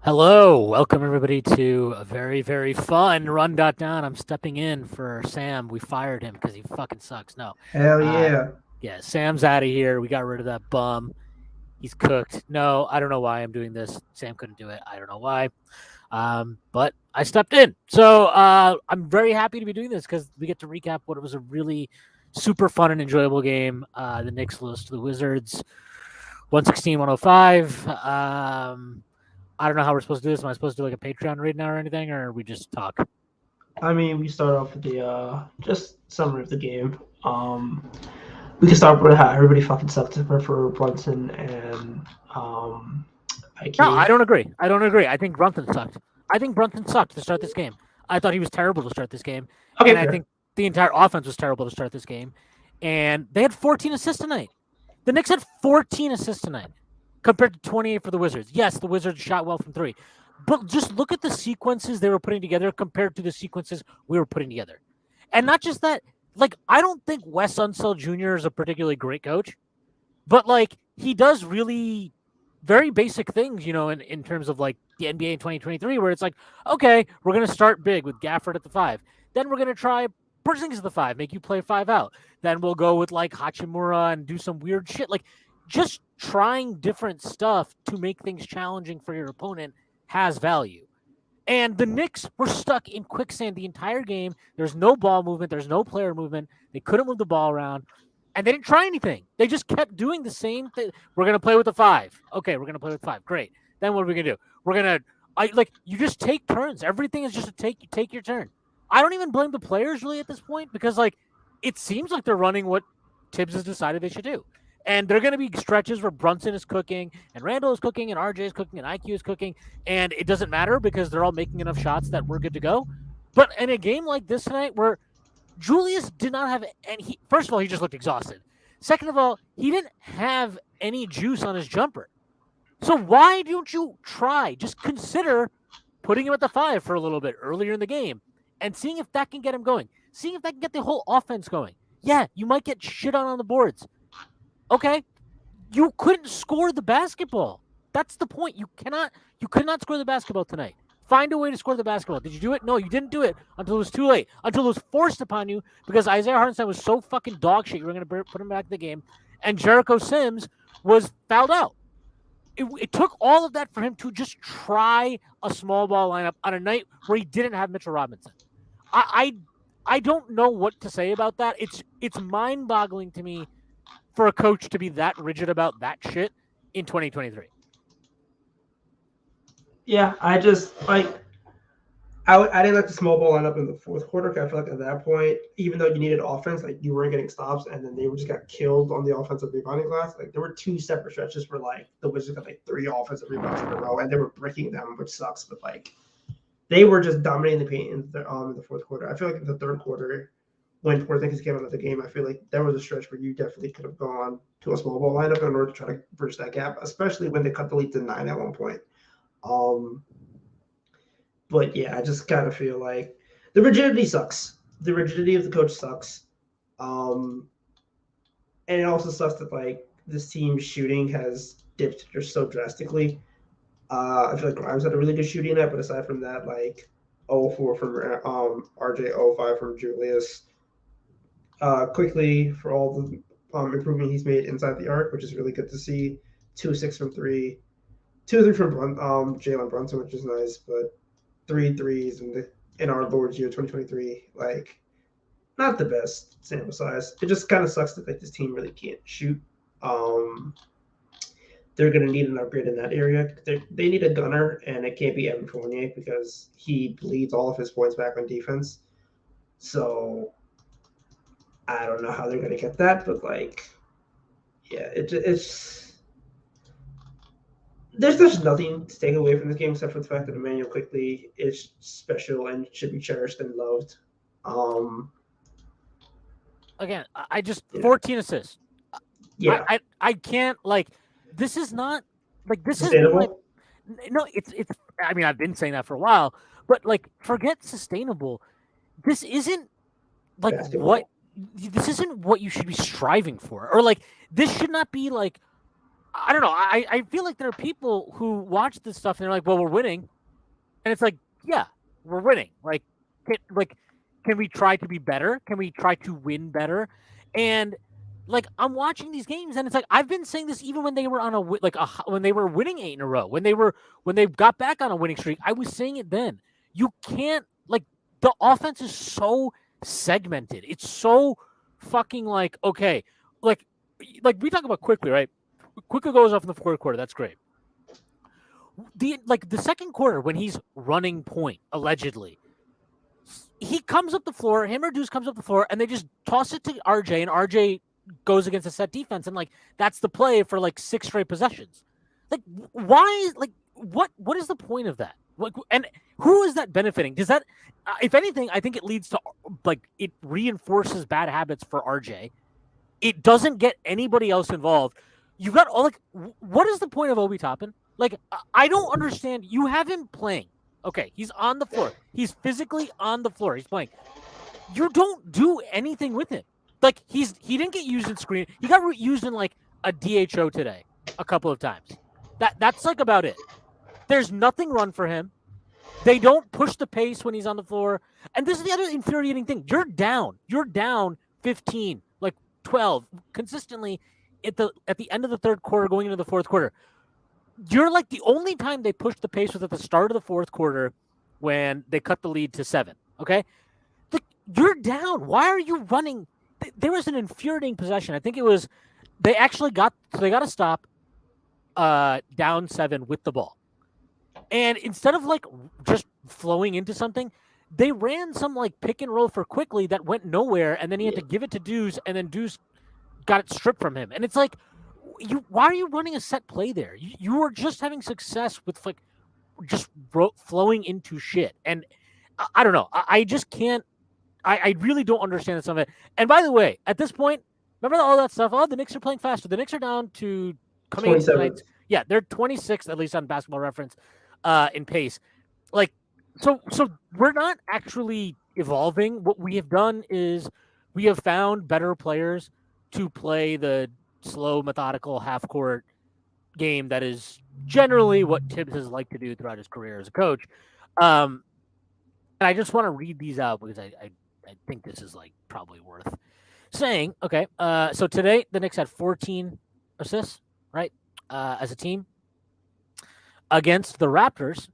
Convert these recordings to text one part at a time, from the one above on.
Hello, welcome everybody to a very, very fun Run.down. I'm stepping in for Sam. We fired him because he fucking sucks. No, Hell uh, yeah. yeah, Sam's out of here. We got rid of that bum. He's cooked. No, I don't know why I'm doing this. Sam couldn't do it. I don't know why. But I stepped in. So I'm very happy to be doing this because we get to recap what it was a really super fun and enjoyable game. The Knicks lose to the Wizards 116-105. I don't know how we're supposed to do this. Am I supposed to do like a Patreon read now or anything, or we just talk? I mean, we start off with the just summary of the game. We can start with how everybody fucking sucked for Brunson and No, I IQ. don't agree. I don't agree. I think Brunson sucked. I think Brunson sucked to start this game. I thought he was terrible to start this game, Okay, and I fair. think the entire offense was terrible to start this game. And they had 14 assists tonight. The Knicks had 14 assists tonight, compared to 28 for the Wizards. Yes, the Wizards shot well from three, but just look at the sequences they were putting together compared to the sequences we were putting together. And not just that, like I don't think Wes Unseld Jr. is a particularly great coach, but like he does really very basic things, in terms of like the NBA in 2023, where it's like, okay, we're gonna start big with Gafford at the five, then we're gonna try Porzingis at the five, make you play five out, then we'll go with like Hachimura and do some weird shit, like just trying different stuff to make things challenging for your opponent has value. And the Knicks were stuck in quicksand the entire game. There's no ball movement. There's no player movement. They couldn't move the ball around. And they didn't try anything. They just kept doing the same thing. We're going to play with the five. Okay, we're going to play with five. Great. Then what are we going to do? We're going to, you just take turns. Everything is just a take your turn. I don't even blame the players really at this point because, like, it seems like they're running what Tibbs has decided they should do. And there are going to be stretches where Brunson is cooking and Randall is cooking and RJ is cooking and IQ is cooking and it doesn't matter because they're all making enough shots that we're good to go. But in a game like this tonight, where Julius did not have, and he first of all he just looked exhausted. Second of all, he didn't have any juice on his jumper. So why don't you try? Just consider putting him at the five for a little bit earlier in the game and seeing if that can get him going. Seeing if that can get the whole offense going. Yeah, you might get shit on the boards. Okay, you couldn't score the basketball. That's the point. You could not score the basketball tonight. Find a way to score the basketball. Did you do it? No, you didn't do it until it was too late. Until it was forced upon you because Isaiah Hartenstein was so fucking dog shit. You were going to put him back in the game, and Jericho Sims was fouled out. It took all of that for him to just try a small ball lineup on a night where he didn't have Mitchell Robinson. I don't know what to say about that. It's mind boggling to me for a coach to be that rigid about that shit in 2023. Yeah, I just like I didn't like the small ball lineup in the fourth quarter. 'Cause I feel like at that point, even though you needed offense, like you weren't getting stops, and then they were just got killed on the offensive rebounding glass. Like there were two separate stretches where like the Wizards got like three offensive rebounds in a row, and they were breaking them, which sucks. But like they were just dominating the paint in the fourth quarter. I feel like in the third quarter, when Porzingis came out of the game, I feel like there was a stretch where you definitely could have gone to a small ball lineup in order to try to bridge that gap, especially when they cut the lead to 9 at one point. Um, but yeah, I just kind of feel like the rigidity sucks. The rigidity of the coach sucks. Um, and it also sucks that like this team's shooting has dipped just so drastically. I feel like Grimes had a really good shooting night, but aside from that, like 0-4 from RJ, 0-5 from Julius. Quickly for all the improvement he's made inside the arc, which is really good to see. 2-6 from three, 2-3 from Jalen Brunson, which is nice, but 3 threes in our Lord's year 2023, like not the best sample size. It just kind of sucks that like this team really can't shoot. Um, they're going to need an upgrade in that area. They need a gunner, and it can't be Evan Fournier because he bleeds all of his points back on defense. So I don't know how they're going to get that, but like, yeah, it's there's just nothing to take away from this game except for the fact that Emmanuel quickly is special and should be cherished and loved. Um, Again, I just yeah, 14 assists. yeah, I can't like this is not like this has been my sustainable no it's I mean I've been saying that for a while, but like forget sustainable. This isn't like what basketball. this isn't what you should be striving for, or like this should not be like I don't know. I feel like there are people who watch this stuff and they're like, well, we're winning. And it's like, yeah, we're winning. Can we try to be better? Can we try to win better? And like I'm watching these games, and it's like I've been saying this even when they were on when they were winning 8 in a row, when they got back on a winning streak. I was saying it then. You can't the offense is so segmented. It's so fucking okay, like we talk about quickly, right? Quickly goes off in the fourth quarter. That's great. The second quarter when he's running point allegedly, he comes up the floor. Him or Deuce comes up the floor, and they just toss it to RJ, and RJ goes against a set defense, and that's the play for 6 straight possessions. Why? What is the point of that? And who is that benefiting? Does that, if anything, I think it leads to it reinforces bad habits for RJ. It doesn't get anybody else involved. You got all what is the point of Obi Toppin? I don't understand. You have him playing. Okay, he's on the floor. He's physically on the floor. He's playing. You don't do anything with him. He didn't get used in screen. He got used in a DHO today a couple of times. That's about it. There's nothing run for him. They don't push the pace when he's on the floor. And this is the other infuriating thing. You're down. You're down 15, 12 consistently at the end of the third quarter going into the fourth quarter. You're the only time they pushed the pace was at the start of the fourth quarter when they cut the lead to 7. Okay? You're down. Why are you running? There was an infuriating possession. I think it was they got a stop down 7 with the ball. And instead of just flowing into something, they ran some pick and roll for quickly that went nowhere, and then he had to give it to Deuce, and then Deuce got it stripped from him. And it's why are you running a set play there? You are just having success with just flowing into shit. And I don't know. I just can't. I really don't understand some of it. And by the way, at this point, remember all that stuff? Oh, the Knicks are playing faster. The Knicks are down to coming into tonight. Yeah, they're 26th, at least on Basketball Reference, in pace. So we're not actually evolving. What we have done is we have found better players to play the slow, methodical half-court game that is generally what Tibbs has liked to do throughout his career as a coach. And I just want to read these out because I think this is probably worth saying. Okay, so today the Knicks had 14 assists, right, as a team. Against the Raptors,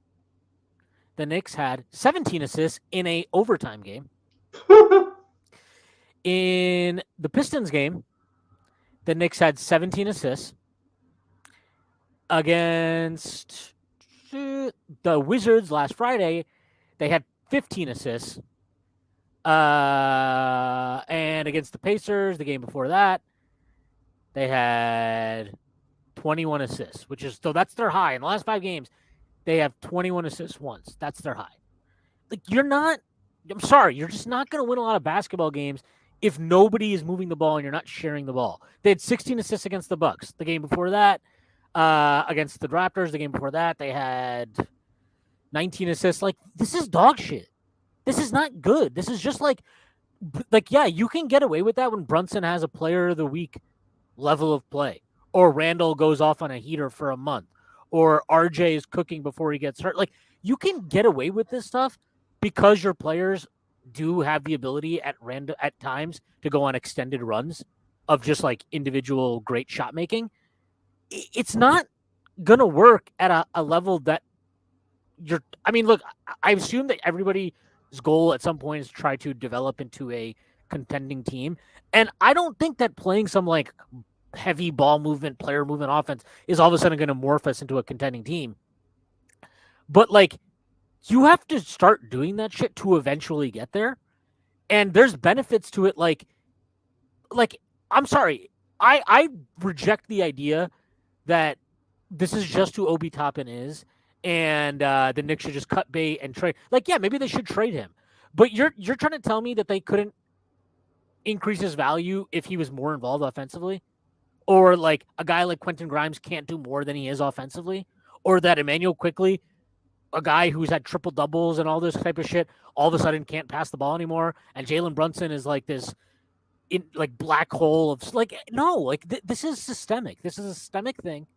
the Knicks had 17 assists in a overtime game. In the Pistons game, the Knicks had 17 assists. Against the Wizards last Friday, they had 15 assists. And against the Pacers, the game before that, they had 21 assists, so that's their high. In the last 5 games, they have 21 assists once. That's their high. I'm sorry, you're just not going to win a lot of basketball games if nobody is moving the ball and you're not sharing the ball. They had 16 assists against the Bucks. The game before that, against the Raptors, the game before that, they had 19 assists. This is dog shit. This is not good. This is just yeah, you can get away with that when Brunson has a player of the week level of play, or Randall goes off on a heater for a month, or RJ is cooking before he gets hurt. You can get away with this stuff because your players do have the ability at times to go on extended runs of just individual great shot making. It's not gonna work at a level that you're. I mean, look, I assume that everybody's goal at some point is to try to develop into a contending team, and I don't think that playing some heavy ball movement, player movement offense is all of a sudden going to morph us into a contending team. But you have to start doing that shit to eventually get there. And there's benefits to it. I'm sorry. I reject the idea that this is just who Obi Toppin is. And the Knicks should just cut bait and trade. Yeah, maybe they should trade him. But you're trying to tell me that they couldn't increase his value if he was more involved offensively? Or a guy like Quentin Grimes can't do more than he is offensively? Or that Emmanuel Quickley, a guy who's had triple doubles and all this type of shit, all of a sudden can't pass the ball anymore? And Jalen Brunson is this black hole of no, this is systemic. This is a systemic thing.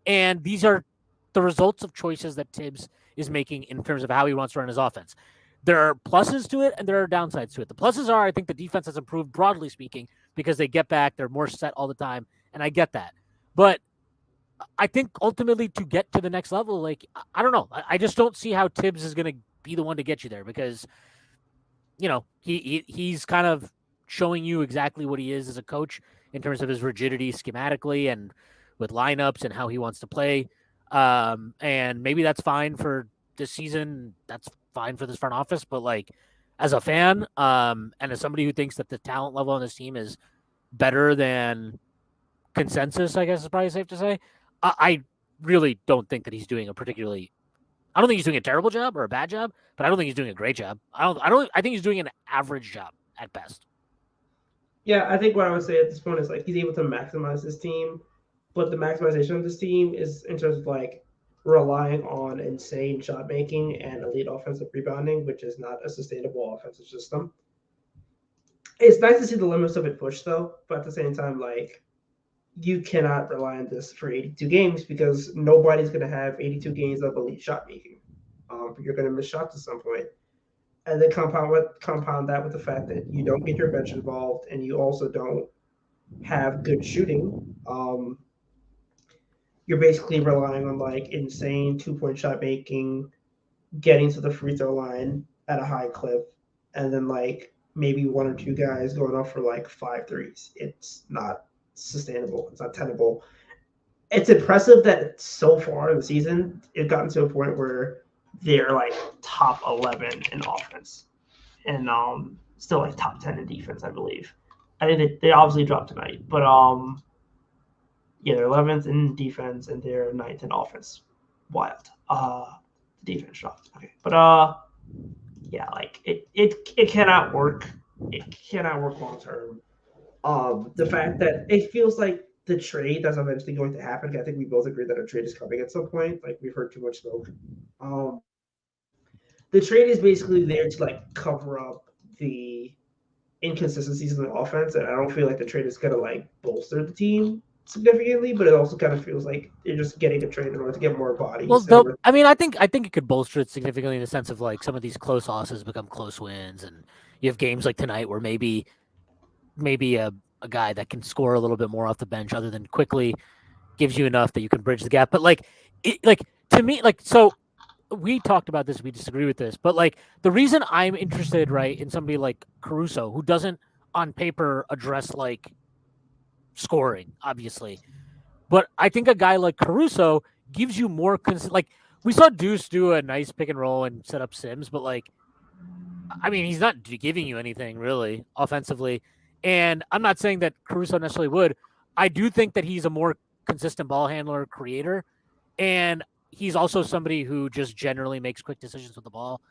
And these are the results of choices that Tibbs is making in terms of how he wants to run his offense. There are pluses to it and there are downsides to it. The pluses are I think the defense has improved broadly speaking because they get back, they're more set all the time, and I get that. But I think ultimately to get to the next level, like I don't know, I just don't see how Tibbs is going to be the one to get you there because he's kind of showing you exactly what he is as a coach in terms of his rigidity schematically and with lineups and how he wants to play. And maybe that's fine for this season. That's fine for this front office. But like as a fan, and as somebody who thinks that the talent level on this team is better than consensus, I guess is probably safe to say. I really don't think that he's doing a particularly. I don't think he's doing a terrible job or a bad job, but I don't think he's doing a great job. I think he's doing an average job at best. Yeah, I think what I would say at this point is like he's able to maximize his team, but the maximization of this team is in terms of like relying on insane shot making and elite offensive rebounding, which is not a sustainable offensive system. It's nice to see the limits of it pushed though, but at the same time, like you cannot rely on this for 82 games because nobody's going to have 82 games of elite shot making. You're going to miss shots at some point, and then compound that with the fact that you don't get your bench involved, and you also don't have good shooting. You're basically relying on like insane 2 point shot making, getting to the free throw line at a high clip, and then like maybe one or two guys going off for like 5 threes. It's not sustainable. It's not tenable. It's impressive that so far in the season it's gotten to a point where they're like top 11 in offense and still like top 10 in defense, I believe. I think they obviously dropped tonight, but yeah, they're 11th in defense and they're 9th in offense. Wild. The defense dropped. Okay, but yeah, like it cannot work. It cannot work long term. The fact that it feels like the trade that's eventually going to happen. I think we both agree that a trade is coming at some point. Like we've heard too much smoke. Um, the trade is basically there to like cover up the inconsistencies in the offense, and I don't feel like the trade is gonna like bolster the team significantly, but it also kind of feels like they're just getting a trade in order to get more bodies. Well, I mean, I think it could bolster it significantly in the sense of like some of these close losses become close wins, and you have games like tonight where maybe a guy that can score a little bit more off the bench other than quickly gives you enough that you can bridge the gap. But like to me, like so we talked about this, we disagree with this, but like the reason I'm interested, right, in somebody like Caruso, who doesn't on paper address like scoring, obviously, but I think a guy like Caruso gives you more like we saw Deuce do a nice pick and roll and set up Sims, but like I mean, he's not giving you anything really offensively. And I'm not saying that Caruso necessarily would. I do think that he's a more consistent ball handler, creator, and he's also somebody who just generally makes quick decisions with the ball,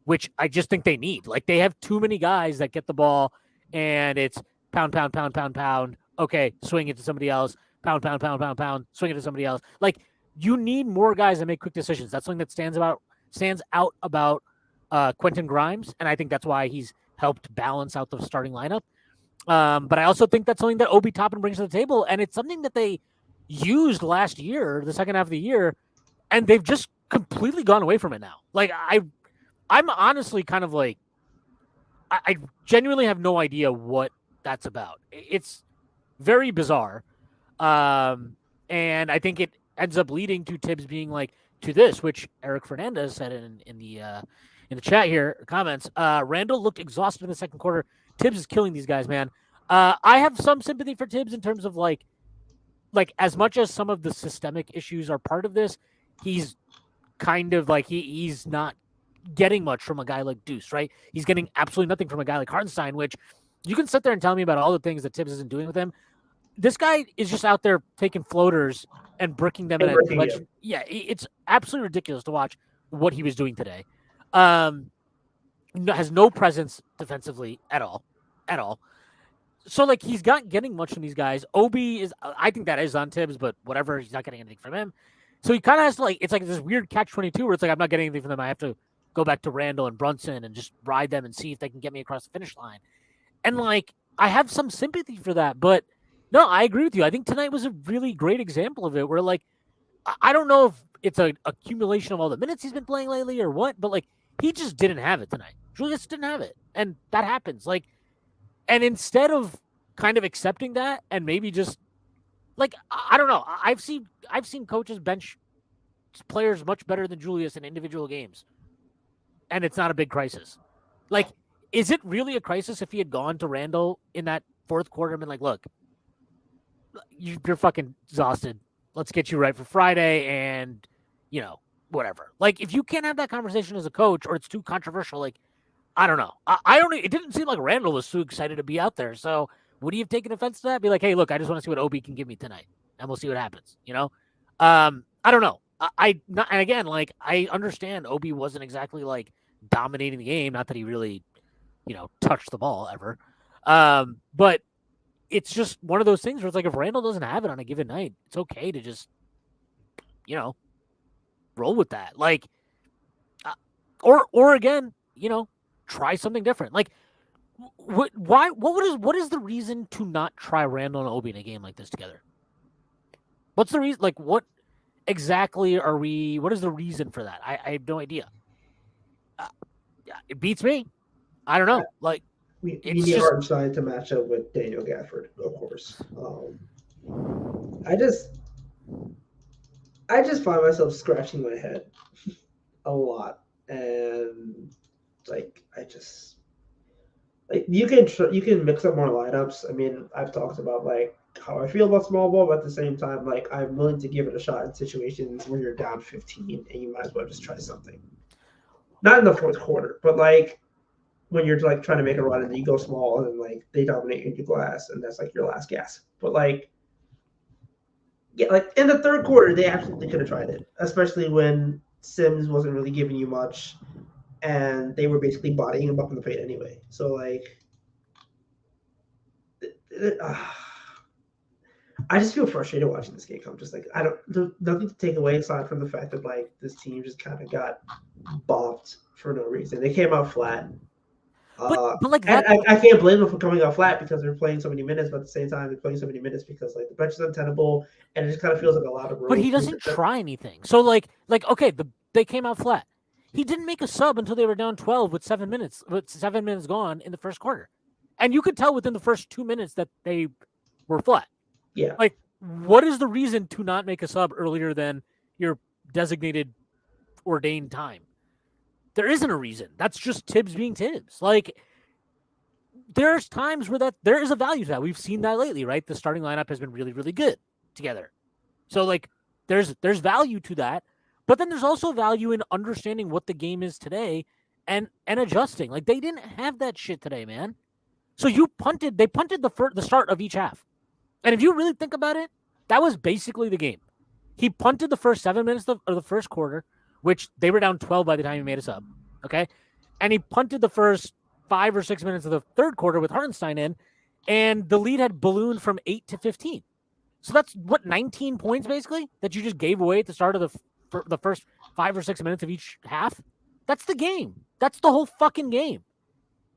which I just think they need. Like they have too many guys that get the ball and it's pound, pound, pound, pound, pound. Okay, swing it to somebody else. Pound, pound, pound, pound, pound. Swing it to somebody else. Like you need more guys that make quick decisions. That's something that stands out about Quentin Grimes, and I think that's why he's helped balance out the starting lineup. But I also think that's something that Obi Toppin brings to the table, and it's something that they used last year, the second half of the year, and they've just completely gone away from it now. Like I'm honestly kind of like I genuinely have no idea what that's about. It's very bizarre, and I think it ends up leading to Tibbs being like to this, which Eric Fernandez said in the chat here comments. Randall looked exhausted in the second quarter. Tibbs is killing these guys, man. I have some sympathy for Tibbs in terms of like as much as some of the systemic issues are part of this, he's kind of like he's not getting much from a guy like Deuce, right? He's getting absolutely nothing from a guy like Hartenstein, which you can sit there and tell me about all the things that Tibbs isn't doing with him. This guy is just out there taking floaters and bricking them in. Yeah, it's absolutely ridiculous to watch what he was doing today. Has no presence defensively at all. So like he's not getting much from these guys. Obi is, I think that is on Tibbs, but whatever, he's not getting anything from him. So he kind of has to like, it's like this weird catch-22 where it's like I'm not getting anything from them. I have to go back to Randall and Brunson and just ride them and see if they can get me across the finish line. And like I have some sympathy for that, but no, I agree with you. I think tonight was a really great example of it, where like I don't know if it's an accumulation of all the minutes he's been playing lately or what, but like he just didn't have it tonight. Julius didn't have it, and that happens. Like, and instead of kind of accepting that and maybe just like I don't know, I've seen coaches bench players much better than Julius in individual games, and it's not a big crisis. Like, is it really a crisis if he had gone to Randall in that fourth quarter and been like, look, you're fucking exhausted. Let's get you right for Friday and, whatever. Like, if you can't have that conversation as a coach or it's too controversial, like, I don't know. I don't, it didn't seem like Randall was too excited to be out there. So would he have taken offense to that? Be like, hey, look, I just want to see what Obi can give me tonight and we'll see what happens, I don't know. And again, like, I understand Obi wasn't exactly like dominating the game. Not that he really, touched the ball ever. But it's just one of those things where it's like if Randall doesn't have it on a given night, it's okay to just, roll with that. Like, or again, try something different. Like, what is the reason to not try Randall and Obi in a game like this together? What's the reason? Like, what exactly what is the reason for that? I have no idea. It beats me. I don't know. Like, we need Hartenstein to match up with Daniel Gafford, of course. I just find myself scratching my head a lot, and like you can mix up more lineups. I mean, I've talked about like how I feel about small ball, but at the same time, like I'm willing to give it a shot in situations where you're down 15 and you might as well just try something. Not in the fourth quarter, but like when you're like trying to make a run and you go small and like they dominate into glass and that's like your last gas. But like, yeah, like in the third quarter, they absolutely could have tried it, especially when Sims wasn't really giving you much and they were basically bodying him up in the paint anyway. So like, I just feel frustrated watching this game. I'm just like, there's nothing to take away aside from the fact that like this team just kind of got bopped for no reason. They came out flat. But like that, I can't blame them for coming out flat because they're playing so many minutes, but at the same time they're playing so many minutes because like the bench is untenable and it just kind of feels like a lot of room. But he doesn't try anything. So like okay, they came out flat. He didn't make a sub until they were down 12 with 7 minutes gone in the first quarter. And you could tell within the first 2 minutes that they were flat. Yeah. Like, what is the reason to not make a sub earlier than your designated ordained time? There isn't a reason. That's just Tibbs being Tibbs. Like, there's times where there is a value to that. We've seen that lately, right? The starting lineup has been really, really good together. So, like, there's value to that. But then there's also value in understanding what the game is today and adjusting. Like, they didn't have that shit today, man. So they punted the start of each half. And if you really think about it, that was basically the game. He punted the first 7 minutes of the first quarter, which they were down 12 by the time he made a sub. Okay. And he punted the first 5 or 6 minutes of the third quarter with Hartenstein in, and the lead had ballooned from 8 to 15. So that's 19 points basically that you just gave away at the start of the first 5 or 6 minutes of each half. That's the game. That's the whole fucking game.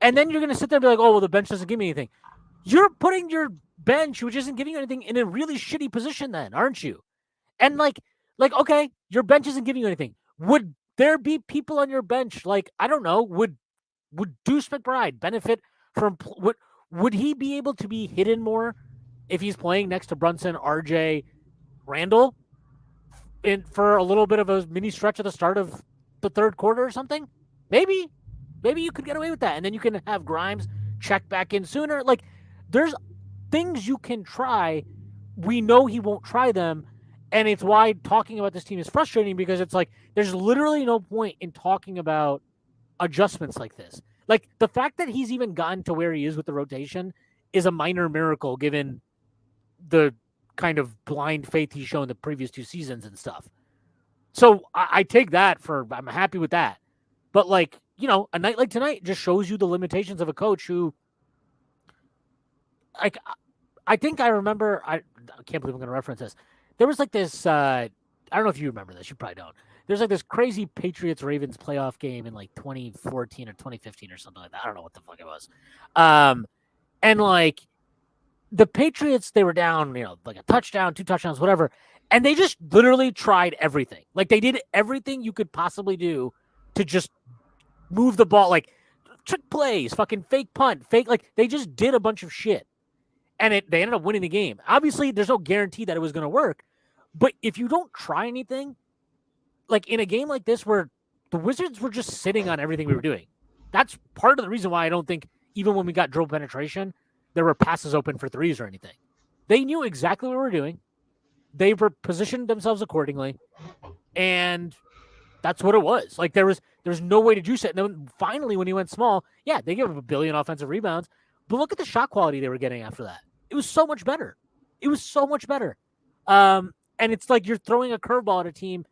And then you're going to sit there and be like, oh, well, the bench doesn't give me anything. You're putting your bench, which isn't giving you anything, in a really shitty position then, aren't you? And like, okay, your bench isn't giving you anything. Would there be people on your bench, like, I don't know, would Deuce McBride benefit from, would he be able to be hidden more if he's playing next to Brunson, RJ, Randall for a little bit of a mini stretch at the start of the third quarter or something? Maybe you could get away with that. And then you can have Grimes check back in sooner. Like, there's things you can try. We know he won't try them. And it's why talking about this team is frustrating, because it's like there's literally no point in talking about adjustments like this. Like, the fact that he's even gotten to where he is with the rotation is a minor miracle given the kind of blind faith he's shown the previous 2 seasons and stuff. So I take that I'm happy with that. But like, a night like tonight just shows you the limitations of a coach who, like, I think I remember, I can't believe I'm going to reference this. There was like this, I don't know if you remember this, you probably don't. There's like this crazy Patriots-Ravens playoff game in like 2014 or 2015 or something like that. I don't know what the fuck it was. And like the Patriots, they were down, like a touchdown, 2 touchdowns, whatever. And they just literally tried everything. Like, they did everything you could possibly do to just move the ball, like trick plays, fucking fake punt, like they just did a bunch of shit. And they ended up winning the game. Obviously, there's no guarantee that it was going to work. But if you don't try anything, like in a game like this where the Wizards were just sitting on everything we were doing, that's part of the reason why I don't think even when we got dribble penetration, there were passes open for threes or anything. They knew exactly what we were doing. They were positioned themselves accordingly. And that's what it was. Like there was no way to juice it. And then finally, when he went small, yeah, they gave up 1 billion offensive rebounds. But look at the shot quality they were getting after that. It was so much better. It was so much better. And it's like you're throwing a curveball at a team.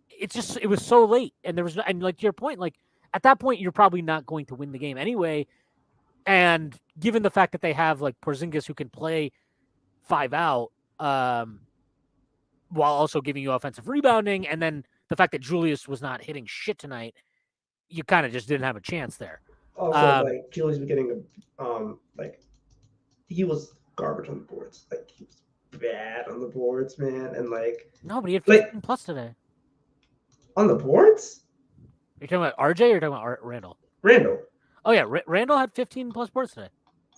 It was so late. And and like to your point, like at that point, you're probably not going to win the game anyway. And given the fact that they have like Porzingis who can play 5 out, while also giving you offensive rebounding, and then the fact that Julius was not hitting shit tonight, you kind of just didn't have a chance there. Also, like Julius was getting like he was garbage on the boards. Like he was bad on the boards, man. And like no, but he had 15 plus today. On the boards? You're talking about RJ or you're talking about Randall? Randall. Oh yeah, Randall had 15 plus boards today.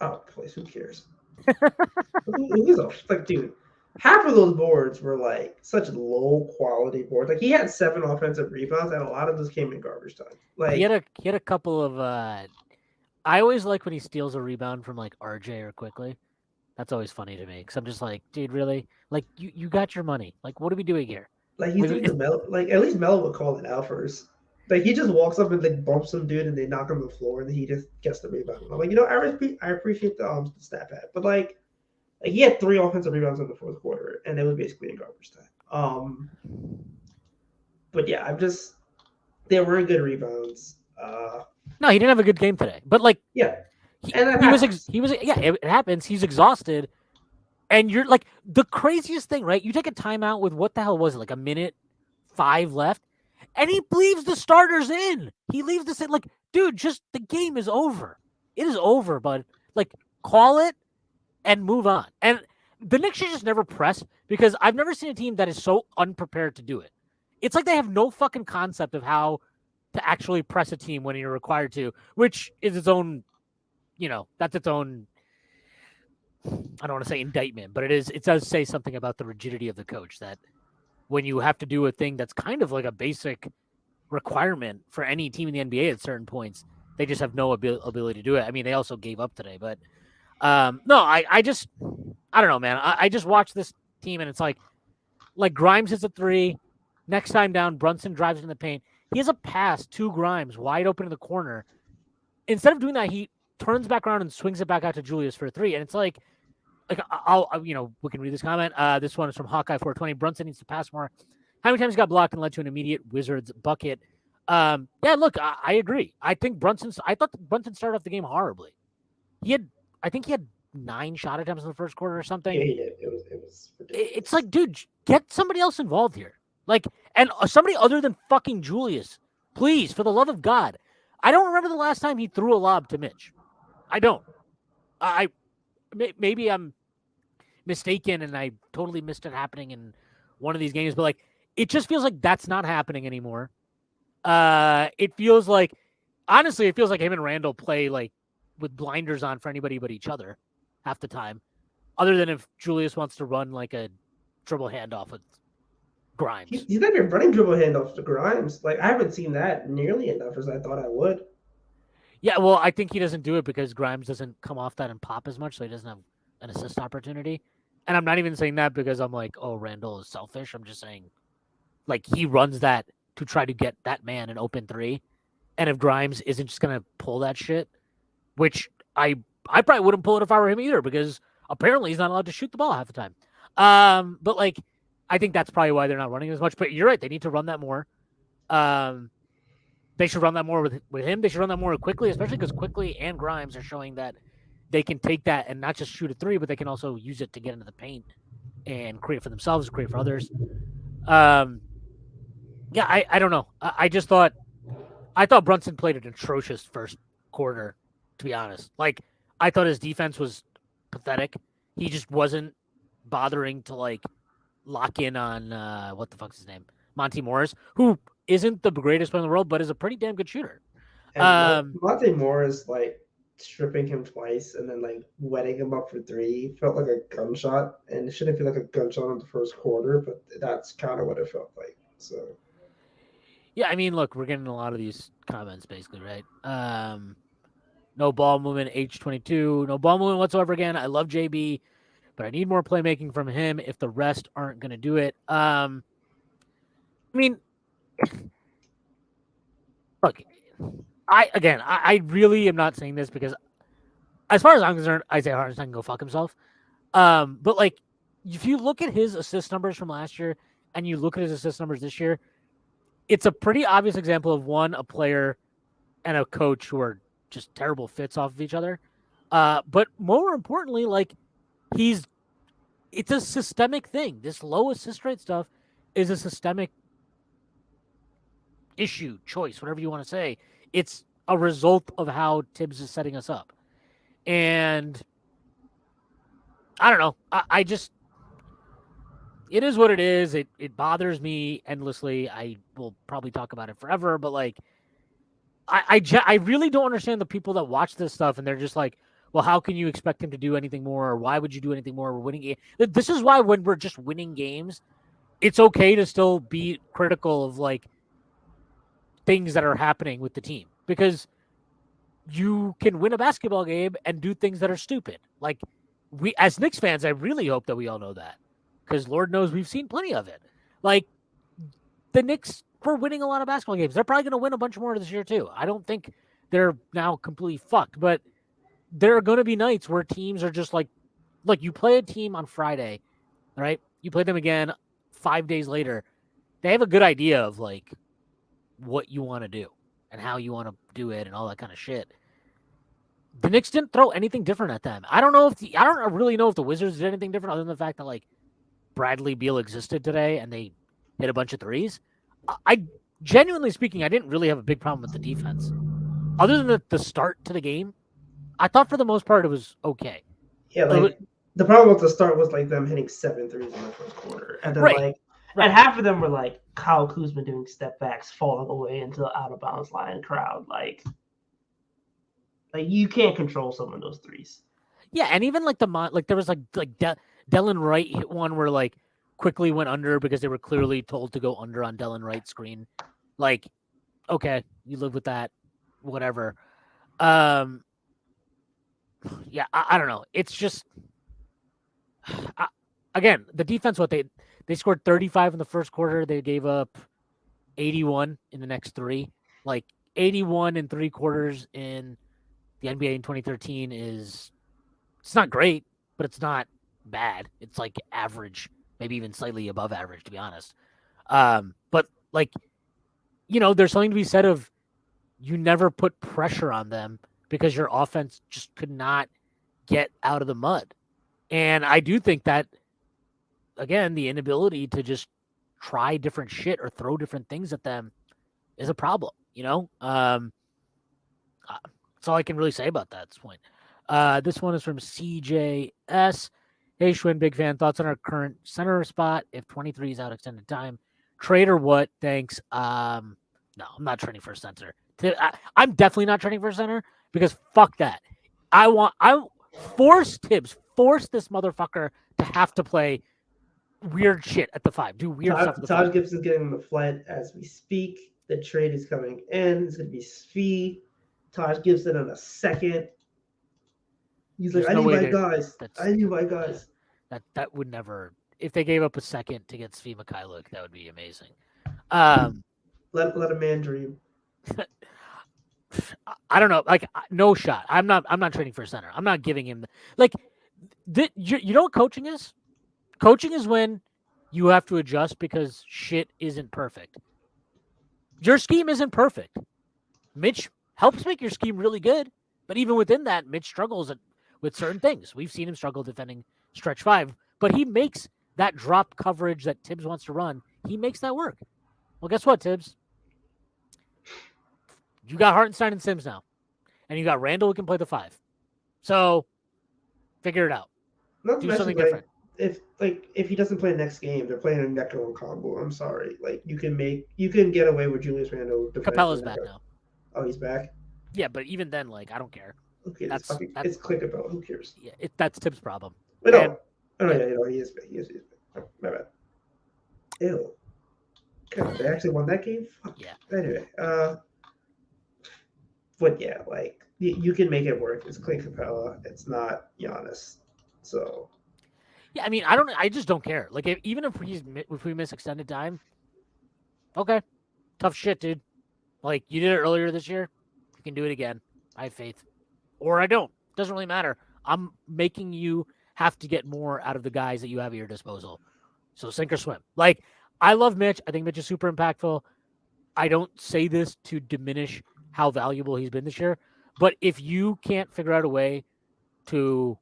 Oh, please, who cares? Like, dude, half of those boards were like such low quality boards. Like he had 7 offensive rebounds, and a lot of those came in garbage time. Like he had a couple of. I always like when he steals a rebound from like RJ or Quickly. That's always funny to me because I'm just like, dude, really? Like you got your money. Like what are we doing here? Like he's doing like at least Melo would call it out first. Like he just walks up and like bumps some dude and they knock him on the floor and then he just gets the rebound. I'm like, I appreciate the stat pad, but like he had 3 offensive rebounds in the fourth quarter and it was basically in garbage time. But yeah, they weren't good rebounds. No, he didn't have a good game today. But like, yeah, he was yeah, it happens. He's exhausted, and you're like the craziest thing, right? You take a timeout with what the hell was it, like 1:05 left, and he leaves the starters in. He leaves this in, like, dude, just the game is over. It is over, bud. Like, call it and move on. And the Knicks should just never press because I've never seen a team that is so unprepared to do it. It's like they have no fucking concept of how to actually press a team when you're required to, which is its own, that's its own, I don't want to say indictment, but it does say something about the rigidity of the coach that when you have to do a thing that's kind of like a basic requirement for any team in the NBA at certain points, they just have no ability to do it. I mean, they also gave up today, but no, I don't know, man. I just watched this team and it's like Grimes hits a 3, next time down, Brunson drives in the paint. He has a pass to Grimes wide open in the corner. Instead of doing that, he turns back around and swings it back out to Julius for a 3. And it's like I'll we can read this comment. This one is from Hawkeye 420. Brunson needs to pass more. How many times he got blocked and led to an immediate Wizards bucket? Yeah, look, I agree. I thought Brunson started off the game horribly. I think he had 9 shot attempts in the first quarter or something. Yeah, he did. It was ridiculous. It's like, dude, get somebody else involved here. Like, and somebody other than fucking Julius, please, for the love of God. I don't remember the last time he threw a lob to Mitch. I don't. Maybe I'm mistaken and I totally missed it happening in one of these games, but like, it just feels like that's not happening anymore. It feels like him and Randall play like with blinders on for anybody but each other half the time, other than if Julius wants to run like a dribble handoff with Grimes. He's not even running dribble handoffs to Grimes. Like, I haven't seen that nearly enough as I thought I would. Yeah, well, I think he doesn't do it because Grimes doesn't come off that and pop as much, so he doesn't have an assist opportunity. And I'm not even saying that because I'm like, oh, Randall is selfish. I'm just saying, like, he runs that to try to get that man an open 3. And if Grimes isn't just going to pull that shit, which I probably wouldn't pull it if I were him either because apparently he's not allowed to shoot the ball half the time. But, like, I think that's probably why they're not running as much. But you're right. They need to run that more. They should run that more with him. They should run that more quickly, especially because Quickly and Grimes are showing that they can take that and not just shoot a 3, but they can also use it to get into the paint and create for themselves, create for others. Yeah, I don't know. I thought Brunson played an atrocious first quarter, to be honest. Like, I thought his defense was pathetic. He just wasn't bothering to, like lock in on what the fuck's his name, Monty Morris, who isn't the greatest player in the world, but is a pretty damn good shooter. And Monte Morris like stripping him twice and then like wetting him up for three felt like a gunshot, and it shouldn't feel like a gunshot in the first quarter, but that's kind of what it felt like. So Yeah, I mean, look, we're getting a lot of these comments basically, right? No ball movement, H22, no ball movement whatsoever. Again, I love JB, but I need more playmaking from him if the rest aren't going to do it. I mean, look, I really am not saying this because, as far as I'm concerned, Isaiah Hartenstein can go fuck himself. But like, if you look at his assist numbers from last year and you look at his assist numbers this year, it's a pretty obvious example of one, a player and a coach who are just terrible fits off of each other. But more importantly, like it's a systemic thing. This low assist rate stuff is a systemic issue, choice, whatever you want to say. It's a result of how Tibbs is setting us up. And I don't know. I just, it is what it is. It bothers me endlessly. I will probably talk about it forever, but like, I really don't understand the people that watch this stuff and they're just like, well, how can you expect him to do anything more? Or why would you do anything more? We're winning games. This is why when we're just winning games, it's okay to still be critical of like things that are happening with the team, because you can win a basketball game and do things that are stupid. Like, we, as Knicks fans, I really hope that we all know that, because Lord knows we've seen plenty of it. Like, the Knicks were winning a lot of basketball games. They're probably going to win a bunch more this year too. I don't think they're now completely fucked, but there are going to be nights where teams are just like, look, you play a team on Friday, right? You play them again 5 days later. They have a good idea of like what you want to do and how you want to do it and all that kind of shit. The Knicks didn't throw anything different at them. I don't really know if the Wizards did anything different other than the fact that like Bradley Beal existed today and they hit a bunch of threes. I genuinely speaking, I didn't really have a big problem with the defense. Other than the start to the game, I thought for the most part it was okay. Yeah, like the problem with the start was like them hitting 7 threes in the first quarter, and then right. And half of them were like Kyle Kuzma doing step backs, falling away into the out of bounds line crowd. Like you can't control some of those threes. Yeah, and even like there was like Delon Wright hit one where like quickly went under because they were clearly told to go under on Delon Wright's screen. Like, okay, you live with that, whatever. Yeah, I don't know. It's just again, the defense. What they scored 35 in the first quarter. They gave up 81 in the next three. Like 81 in 3 quarters in the NBA in 2013 is, it's not great, but it's not bad. It's like average, maybe even slightly above average, to be honest. But like, you know, there's something to be said of you never put pressure on them because your offense just could not get out of the mud. And I do think that, again, the inability to just try different shit or throw different things at them is a problem, you know? That's all I can really say about that at this point. This one is from CJS. Hey, Schwinn, big fan. Thoughts on our current center spot if 23 is out extended time? Trade or what? Thanks. No, I'm not trading for a center. I'm definitely not trading for a center because fuck that. I force Tibbs, force this motherfucker to have to play weird shit at the 5. Do weird stuff at the 5. Todd Gibson's getting the flight as we speak. The trade is coming in. It's going to be Svi, Todd Gibson in a second. He's like, I need my guys. I need my guys. That would never. If they gave up a second to get Svi Mikhailuk, that would be amazing. Let a man dream. I don't know. Like, no shot. I'm not trading for a center. I'm not giving him you know what coaching is? Coaching is when you have to adjust because shit isn't perfect. Your scheme isn't perfect. Mitch helps make your scheme really good, but even within that, Mitch struggles with certain things. We've seen him struggle defending stretch 5, but he makes that drop coverage that Tibbs wants to run. He makes that work. Well, guess what, Tibbs? You got Hartenstein and Sims now, and you got Randall who can play the 5. So, figure it out. Do something different. if he doesn't play next game, they're playing a Necro combo. I'm sorry. Like you can get away with Julius Randle defending Capella's for back Necro. now. Oh, he's back. Yeah, but even then, like, I don't care. Who cares? That's that. It's Clint Capella. Who cares? Yeah, that's Tibbs' problem. Wait, And no. Oh no, yeah, yeah, he is back. He is back. Oh, my bad. Ew. God, they actually won that game. Fuck. yeah, Anyway, but yeah, like you can make it work. It's Clint Capella. It's not Giannis. So yeah. I mean, I just don't care. Like, even if we miss extended time, okay, tough shit, dude. Like, you did it earlier this year, you can do it again. I have faith, or I don't. Doesn't really matter. I'm making you have to get more out of the guys that you have at your disposal. So sink or swim. Like, I love Mitch. I think Mitch is super impactful. I don't say this to diminish how valuable he's been this year, but if you can't figure out a way to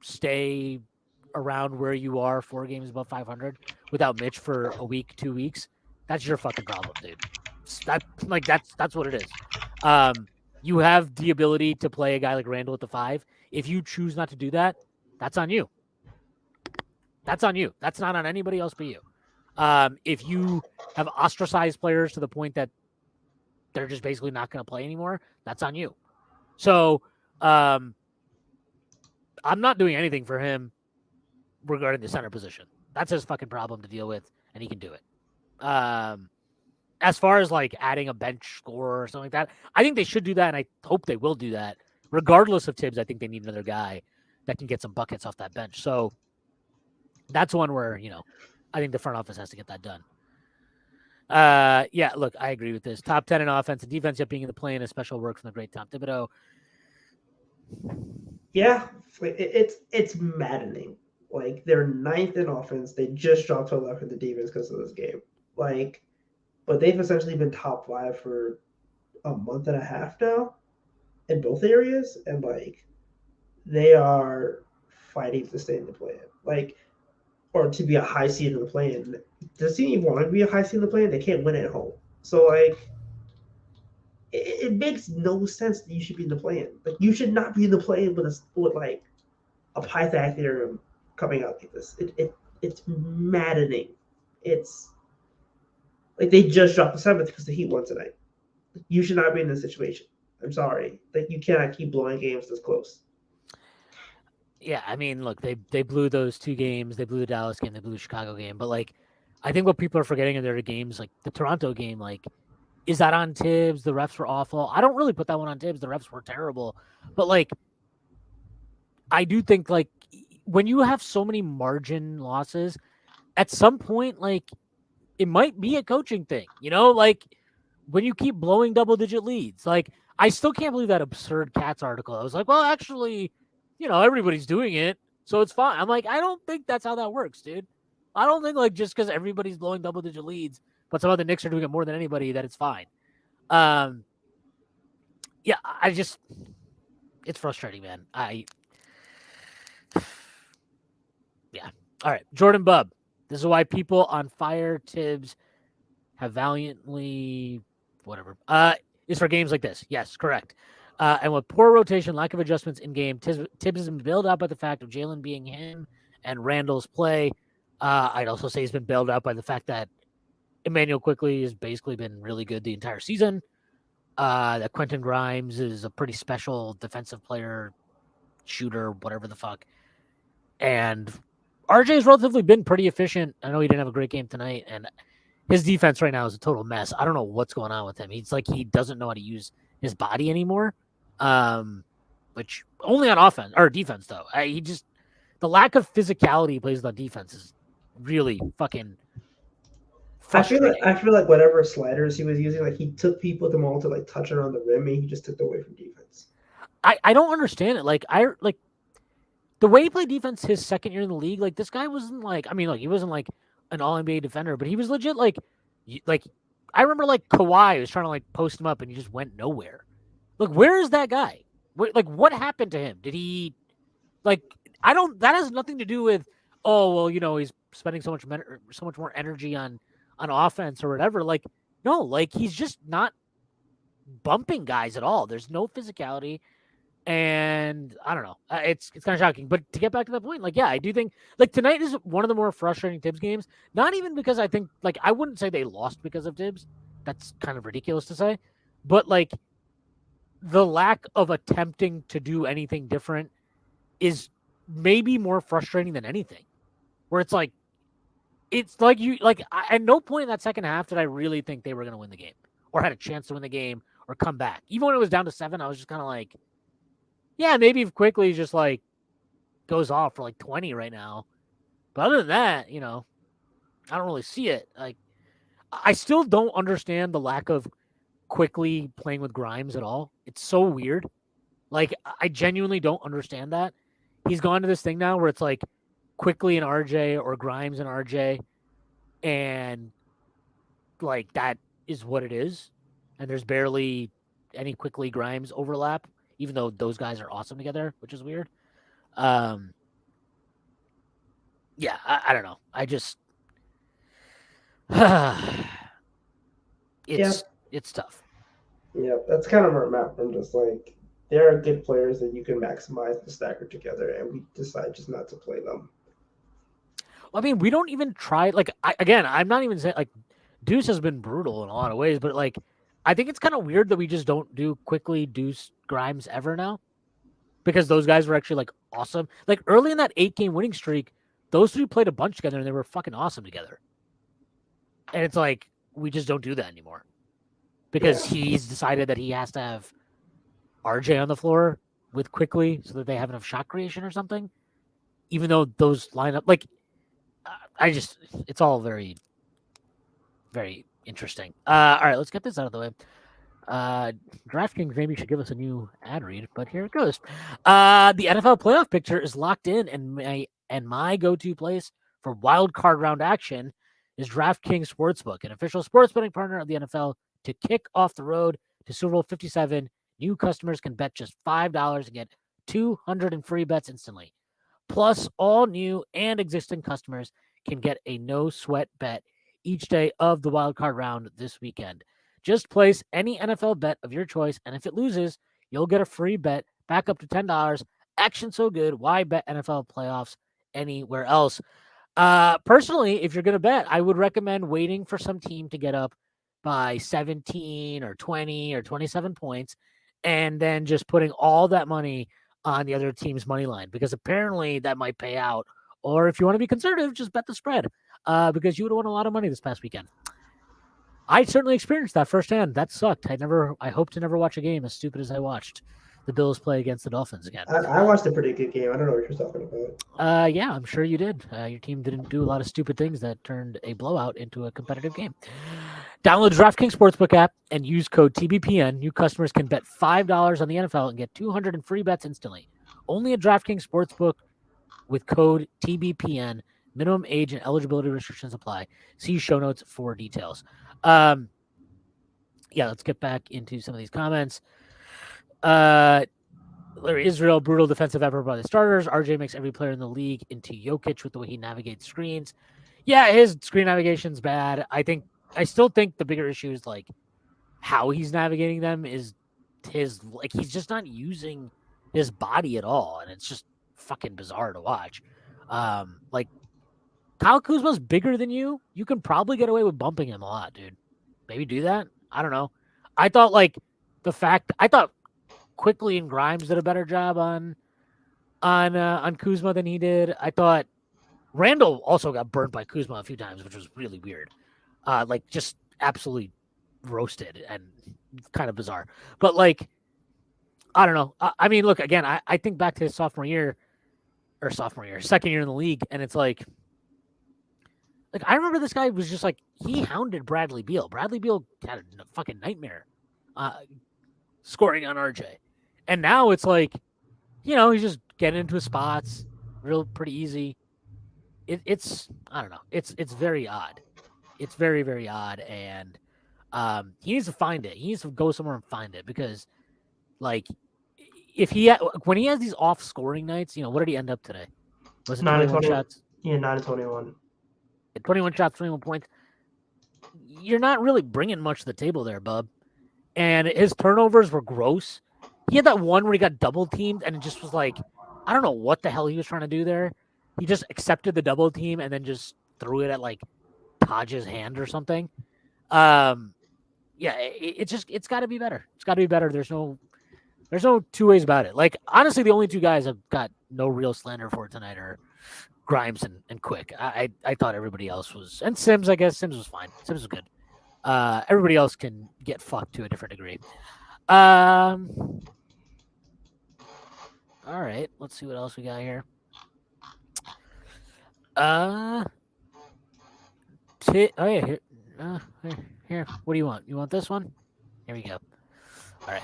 stay around where you are 4 games above 500 without Mitch for a week, 2 weeks, that's your fucking problem, dude. That's what it is. You have the ability to play a guy like Randall at the 5. If you choose not to do that, that's on you. That's on you. That's not on anybody else but you. If you have ostracized players to the point that they're just basically not going to play anymore, that's on you. So I'm not doing anything for him regarding the center position. That's his fucking problem to deal with, and he can do it. As far as like adding a bench scorer or something like that, I think they should do that, and I hope they will do that. Regardless of Tibbs, I think they need another guy that can get some buckets off that bench. So that's one where, I think the front office has to get that done. Yeah, look, I agree with this. Top 10 in offense and defense, yet being in the play and a special work from the great Tom Thibodeau. yeah, it's maddening. Like they're ninth in offense. They just dropped to 11th in defense because of this game. Like, but they've essentially been top 5 for a month and a half now in both areas, and like they are fighting to stay in the play-in. Like, or to be a high seed in the play-in. Does he even want to be a high seed in the play-in? They can't win at home. So like, it makes no sense that you should be in the play-in. Like, you should not be in the play-in with like a Pythagorean coming out like this. It's maddening. It's like they just dropped the 7th because the Heat won tonight. You should not be in this situation. I'm sorry. Like, you cannot keep blowing games this close. Yeah, I mean, look, they blew those 2 games. They blew the Dallas game. They blew the Chicago game. But like, I think what people are forgetting in their games, like the Toronto game, like, is that on Tibbs? The refs were awful. I don't really put that one on Tibbs. The refs were terrible. But like, I do think like when you have so many margin losses, at some point, like, it might be a coaching thing, like when you keep blowing double-digit leads. Like, I still can't believe that absurd Cats article. I was like, well, actually, everybody's doing it, so it's fine. I'm like, I don't think that's how that works, dude. I don't think like just because everybody's blowing double-digit leads, but some of the Knicks are doing it more than anybody, that it's fine. Yeah, it's frustrating, man. Yeah. All right, Jordan Bubb. This is why people on fire Tibbs have valiantly whatever. Is for games like this. Yes, correct. And with poor rotation, lack of adjustments in game, Tibbs has been bailed out by the fact of Jalen being him and Randall's play. I'd also say he's been bailed out by the fact that Emmanuel Quickley has basically been really good the entire season. That Quentin Grimes is a pretty special defensive player, shooter, whatever the fuck. And RJ has relatively been pretty efficient. I know he didn't have a great game tonight, and his defense right now is a total mess. I don't know what's going on with him. He's like he doesn't know how to use his body anymore, which only on offense or defense though. The lack of physicality he plays on defense is really fucking frustrating. I feel like whatever sliders he was using, like he took people at the moment to like touch around the rim, and he just took away from defense. I don't understand it. Like the way he played defense his second year in the league, like this guy wasn't like, I mean, like he wasn't like an all NBA defender, but he was legit like I remember like Kawhi was trying to like post him up and he just went nowhere. Like, where is that guy? Like, what happened to him? Did he that has nothing to do with, oh, well, he's spending so much more energy on offense or whatever. Like, no, like he's just not bumping guys at all. There's no physicality. And I don't know. It's kind of shocking. But to get back to that point, like, yeah, I do think like tonight is one of the more frustrating Tibbs games. Not even because I think like I wouldn't say they lost because of Tibbs. That's kind of ridiculous to say. But like the lack of attempting to do anything different is maybe more frustrating than anything. Where it's like you like at no point in that second half did I really think they were going to win the game or had a chance to win the game or come back. Even when it was down to 7, I was just kind of like, yeah, maybe if quickly just like goes off for like 20 right now. But other than that, I don't really see it. Like, I still don't understand the lack of quickly playing with Grimes at all. It's so weird. Like, I genuinely don't understand that. He's gone to this thing now where it's like quickly and RJ or Grimes and RJ, and like that is what it is. And there's barely any quickly Grimes overlap, even though those guys are awesome together, which is weird. Yeah, I don't know. I just it's tough. Yeah, that's kind of where I'm at. I'm just like, there are good players that you can maximize the stagger together, and we decide just not to play them. I mean, we don't even try. Like, I'm not even saying like Deuce has been brutal in a lot of ways, but like, I think it's kind of weird that we just don't do quickly Deuce Grimes ever now, because those guys were actually like awesome. Like early in that 8-game winning streak, those three played a bunch together and they were fucking awesome together. And it's like we just don't do that anymore because he's decided that he has to have RJ on the floor with quickly so that they have enough shot creation or something. Even though those line up, like, it's all very, very interesting. All right, let's get this out of the way. DraftKings maybe should give us a new ad read, but here it goes. The NFL playoff picture is locked in, and my go-to place for wild card round action is DraftKings Sportsbook, an official sports betting partner of the NFL. To kick off the road to Super Bowl 57, new customers can bet just $5 and get 200 in free bets instantly. Plus, all new and existing customers can get a no-sweat bet each day of the wild card round this weekend. Just place any NFL bet of your choice, and if it loses, you'll get a free bet back up to $10. Action so good, why bet NFL playoffs anywhere else? Personally, if you're going to bet, I would recommend waiting for some team to get up by 17 or 20 or 27 points, and then just putting all that money on the other team's money line, because apparently that might pay out. Or if you want to be conservative, just bet the spread, because you would have won a lot of money this past weekend. I certainly experienced that firsthand. That sucked. I hope to never watch a game as stupid as I watched the Bills play against the Dolphins again. I watched a pretty good game. I don't know what you're talking about. Yeah, I'm sure you did. Your team didn't do a lot of stupid things that turned a blowout into a competitive game. Download the DraftKings Sportsbook app and use code TBPN. New customers can bet $5 on the NFL and get 200 in free bets instantly. Only at DraftKings Sportsbook with code TBPN. Minimum age and eligibility restrictions apply. See show notes for details. Yeah, let's get back into some of these comments. Israel, brutal defensive effort by the starters. RJ makes every player in the league into Jokic with the way he navigates screens. Yeah, his screen navigation's bad. I still think the bigger issue is like how he's navigating them is he's just not using his body at all, and it's just fucking bizarre to watch. Like Kyle Kuzma's bigger than you. You can probably get away with bumping him a lot, dude. Maybe do that. I don't know. I thought Quickly and Grimes did a better job on Kuzma than he did. I thought Randall also got burnt by Kuzma a few times, which was really weird. Like just absolutely roasted and kind of bizarre. But like, I don't know. I mean, look, again, I think back to his second year in the league, and it's like I remember this guy was just like, he hounded Bradley Beal. Bradley Beal had a fucking nightmare scoring on RJ. And now it's like, he's just getting into his spots, pretty easy. It's I don't know. It's very odd. It's very, very odd, and he needs to find it. He needs to go somewhere and find it, because like when he has these off scoring nights, what did he end up today? Was it 21 shots? Yeah, 9 to 21. 21 shots, 21 points. You're not really bringing much to the table there, bub. And his turnovers were gross. He had that one where he got double teamed, and it just was like, I don't know what the hell he was trying to do there. He just accepted the double team and then just threw it at like Taj's hand or something. Yeah, it's got to be better. It's got to be better. There's no two ways about it. Like honestly, the only two guys I've got no real slander for tonight are Grimes and Quick. I thought everybody else was, and Sims. I guess Sims was fine. Sims was good. Everybody else can get fucked to a different degree. All right, let's see what else we got here. Oh yeah, here. Here. What do you want? You want this one? Here we go. All right.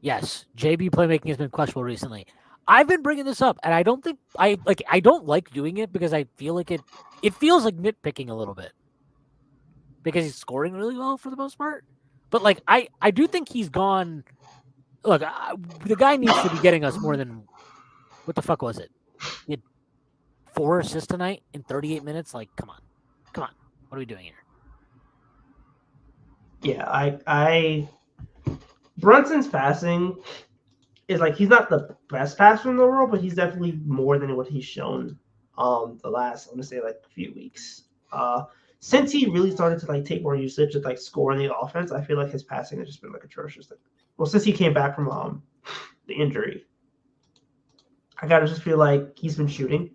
Yes, JB playmaking has been questionable recently. I've been bringing this up, and I don't think I don't like doing it because I feel like it feels like nitpicking a little bit because he's scoring really well for the most part. But like I do think he's gone. Look, the guy needs to be getting us more than what the fuck was it? He had 4 assists tonight in 38 minutes. Like, come on, what are we doing here? Yeah, I Brunson's passing is like he's not the best passer in the world, but he's definitely more than what he's shown the last, I'm gonna say, like few weeks. Since he really started to like take more usage and like score in the offense, I feel like his passing has just been like atrocious. Well, since he came back from the injury, I gotta just feel like he's been shooting,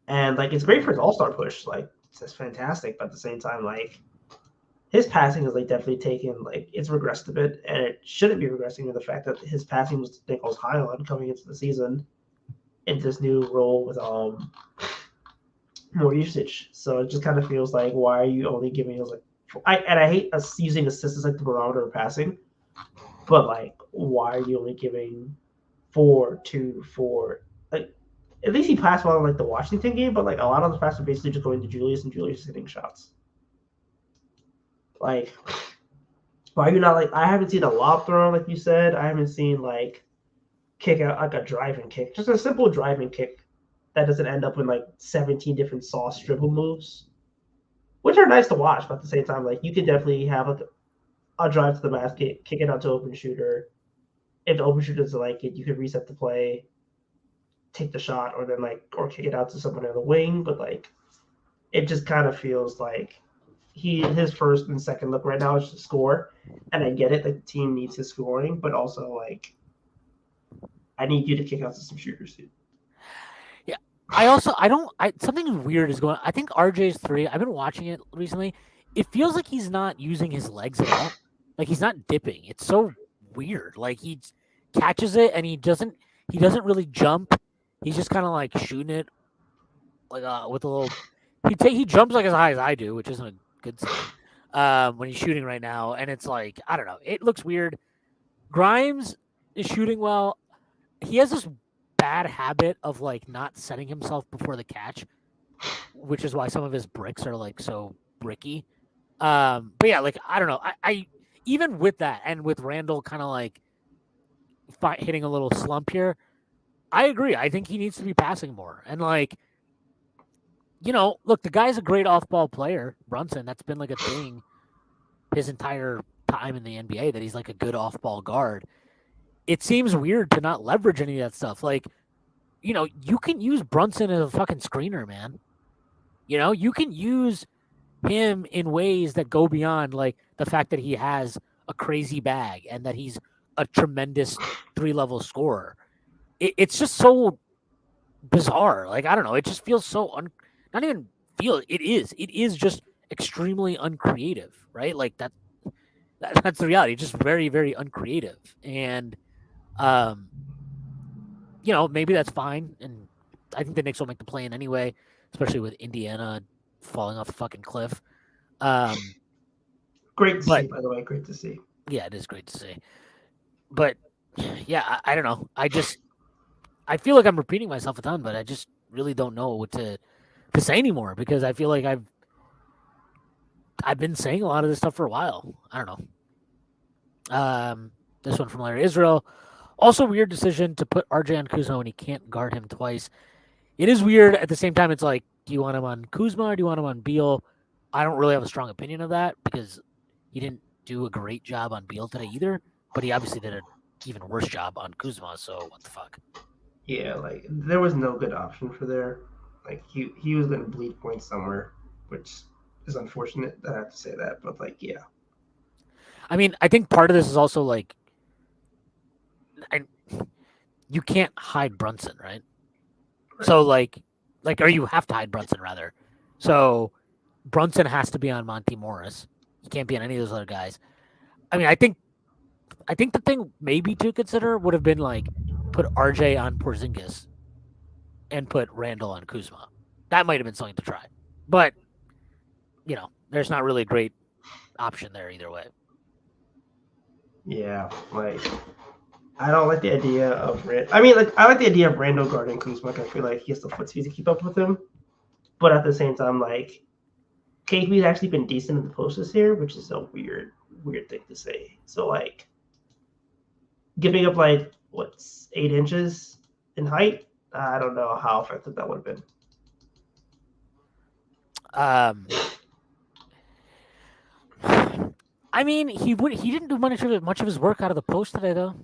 and like it's great for his All-Star push. Like it's fantastic, but at the same time, like his passing is like definitely taken, like it's regressed a bit, and it shouldn't be regressing with the fact that his passing was Nichols high on coming into the season in this new role with more usage. So it just kind of feels like, why are you only giving us like I hate us using assists as like the barometer of passing, but like why are you only giving 4, 2, 4? Like at least he passed well in like the Washington game, but like a lot of the passes are basically just going to Julius and Julius hitting shots. Like, why are you not like? I haven't seen a lob throw like you said. I haven't seen like kick out like a driving kick, just a simple driving kick that doesn't end up in like 17 different sauce dribble moves, which are nice to watch. But at the same time, like you could definitely have like a drive to the basket, kick it out to open shooter. If the open shooter doesn't like it, you could reset the play, take the shot, or then like or kick it out to someone on the wing. But like, it just kind of feels like his first and second look right now is to score, and I get it that the team needs his scoring, but also like I need you to kick out to some shooters too. Yeah, something weird is going. I think RJ's 3. I've been watching it recently. It feels like he's not using his legs at all. Like he's not dipping. It's so weird. Like he catches it and he doesn't really jump. He's just kind of like shooting it like with a little. He jumps like as high as I do, which isn't a good sign when he's shooting right now. And it's like, I don't know. It looks weird. Grimes is shooting well. He has this bad habit of like not setting himself before the catch, which is why some of his bricks are like so bricky. But yeah, like I don't know. I even with that and with Randall kind of like hitting a little slump here, I agree. I think he needs to be passing more. And like, look, the guy's a great off-ball player, Brunson. That's been like a thing his entire time in the NBA, that he's like a good off-ball guard. It seems weird to not leverage any of that stuff. Like, you can use Brunson as a fucking screener, man. You can use him in ways that go beyond like the fact that he has a crazy bag and that he's a tremendous 3-level scorer. It's just so bizarre. Like, I don't know. It just feels so not even feel. It is just extremely uncreative, right? Like that's the reality. It's just very, very uncreative. And, maybe that's fine. And I think the Knicks will make the play-in anyway, especially with Indiana falling off the fucking cliff. Great to see, by the way. Great to see. Yeah, it is great to see. But yeah, I don't know. I feel like I'm repeating myself a ton, but I just really don't know what to say anymore because I feel like I've been saying a lot of this stuff for a while. I don't know. This one from Larry Israel. Also, weird decision to put RJ on Kuzma when he can't guard him twice. It is weird. At the same time, it's like, do you want him on Kuzma or do you want him on Beal? I don't really have a strong opinion of that because he didn't do a great job on Beal today either. but he obviously did an even worse job on Kuzma. So what the fuck? Yeah, like there was no good option for there. Like he was going to bleed points somewhere, which is unfortunate. I have to say that, but like yeah, I mean, I think part of this is also like, you can't hide Brunson, right? So like, or you have to hide Brunson rather. So Brunson has to be on Monty Morris. He can't be on any of those other guys. I mean, I think the thing maybe to consider would have been like put RJ on Porzingis and put Randall on Kuzma. That might have been something to try, but there's not really a great option there either way. yeah, like I don't like the idea of I mean, like I like the idea of Randall guarding Kuzma. I feel like he has the foot speed to keep up with him, but at the same time, like KP's actually been decent in the post this year, which is a weird thing to say. So like giving up like what's 8 inches in height, I don't know how effective that would have been. I mean, he didn't do much of his work out of the post today though.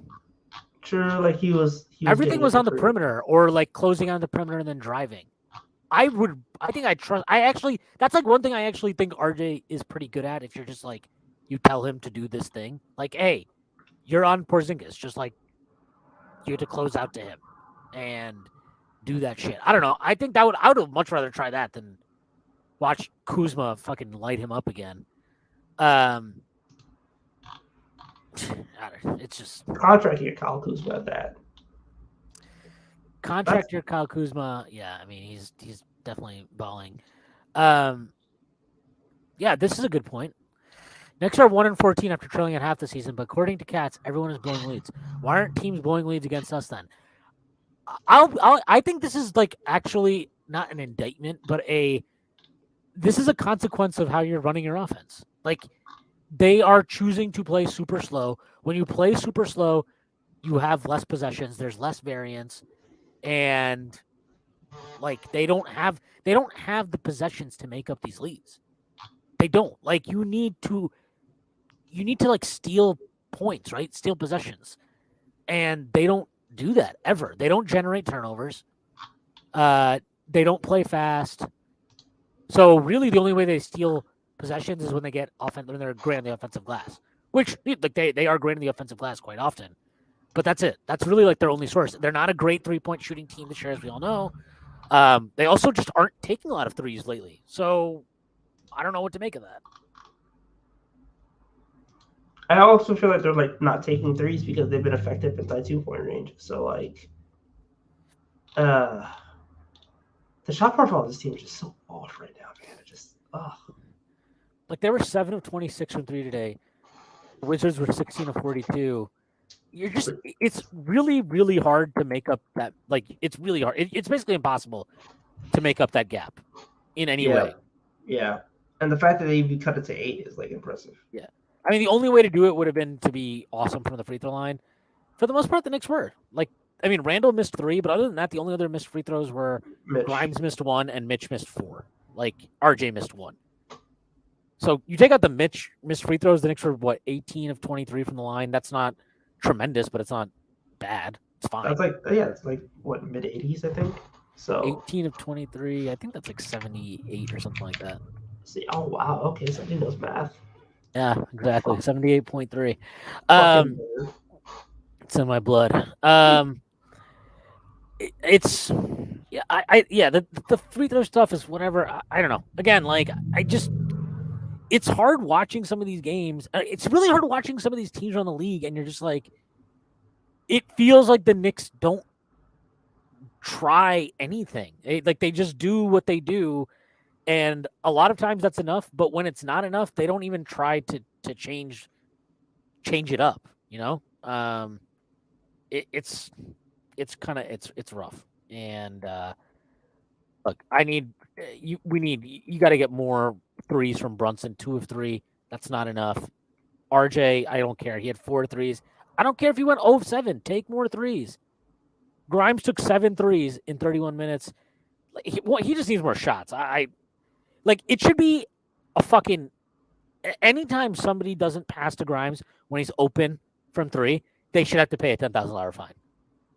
True, like he was Everything was on the perimeter or like closing on the perimeter and then driving. I actually, that's like one thing I actually think RJ is pretty good at. If you're just like, you tell him to do this thing, like, hey, you're on Porzingis, just like you have to close out to him and do that shit. I don't know. I think I would much rather try that than watch Kuzma fucking light him up again. It's just contract year Kyle Kuzma at that. Contract year Kyle Kuzma, yeah, I mean he's definitely balling. Yeah, this is a good point. Knicks are 1-14 after trailing at half the season, but according to Cats, everyone is blowing leads. Why aren't teams blowing leads against us then? I think this is like actually not an indictment, but this is a consequence of how you're running your offense. Like they are choosing to play super slow. When you play super slow, you have less possessions. There's less variance, and like they don't have the possessions to make up these leads. They don't. Like you need to like steal points, right? Steal possessions, and they don't do that ever. They don't generate turnovers. They don't play fast. So really, the only way they steal possessions is when they get when they're great on the offensive glass, which like they are great on the offensive glass quite often. But that's it. That's really like their only source. They're not a great 3-point shooting team this year, as we all know. They also just aren't taking a lot of threes lately. So I don't know what to make of that. I also feel like they're like not taking threes because they've been effective inside 2-point range. So like, the shot profile of this team is just so off right now, man. It just like they were 7 of 26 from three today. The Wizards were 16 of 42. It's really, really hard to make up that. Like it's really hard. It's basically impossible to make up that gap in any way. Yeah, and the fact that they even cut it to 8 is like impressive. Yeah. I mean, the only way to do it would have been to be awesome from the free throw line. For the most part, the Knicks were. Like, I mean, Randall missed 3, but other than that, the only other missed free throws were Grimes missed 1 and Mitch missed 4. Like, RJ missed 1. So you take out the Mitch missed free throws, the Knicks were, 18 of 23 from the line. That's not tremendous, but it's not bad. It's fine. That's like, it's like, what, mid-80s, I think? So 18 of 23, I think that's like 78 or something like that. See, oh, wow. Okay, somebody knows math. Yeah, exactly. 78.3. It's in my blood. It's the free throw stuff is whatever. I don't know. Again, like it's hard watching some of these games. It's really hard watching some of these teams around the league, and you're just like, it feels like the Knicks don't try anything. They just do what they do. And a lot of times that's enough, but when it's not enough, they don't even try to change it up. It's kind of it's rough. And look, you got to get more threes from Brunson. 2 of 3, that's not enough. RJ, I don't care. He had 4 threes. I don't care if he went 0 of 7. Take more threes. Grimes took 7 threes in 31 minutes. He just needs more shots. It should be a fucking... Anytime somebody doesn't pass to Grimes when he's open from 3, they should have to pay a $10,000 fine.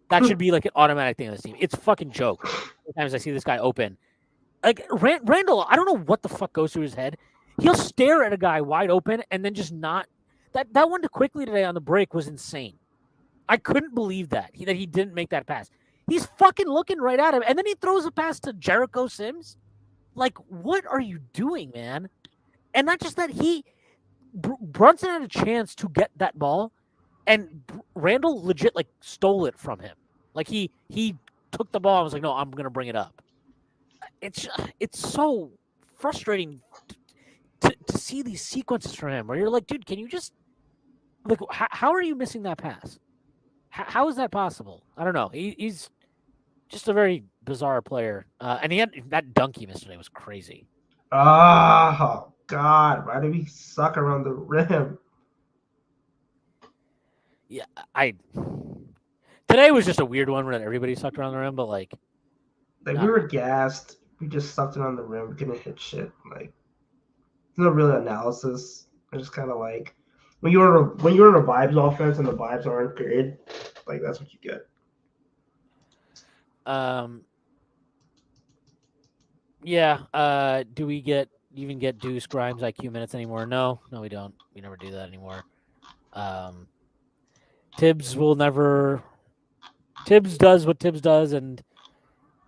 That should be like an automatic thing on this team. It's a fucking joke. Sometimes I see this guy open. Like Randall, I don't know what the fuck goes through his head. He'll stare at a guy wide open and then just not. That one to Quickly today on the break was insane. I couldn't believe that he didn't make that pass. He's fucking looking right at him, and then he throws a pass to Jericho Sims. Like, what are you doing, man? And not just that, Brunson had a chance to get that ball, and Randall legit like stole it from him. Like he took the ball and was like, "No, I'm gonna bring it up." It's so frustrating to see these sequences from him where you're like, dude, can you just like how are you missing that pass? How is that possible? I don't know. He's just a very bizarre player, and he had that dunk he missed today was crazy. Oh God, why do we suck around the rim? Yeah, today was just a weird one where everybody sucked around the rim, but like we were gassed. We just sucked around the rim, couldn't hit shit. Like there's no real analysis. It's just kind of like when you're in a vibes offense and the vibes aren't good, like that's what you get. Yeah. Do we even get Deuce Grimes IQ minutes anymore? No, we don't. We never do that anymore. Tibbs does what Tibbs does, and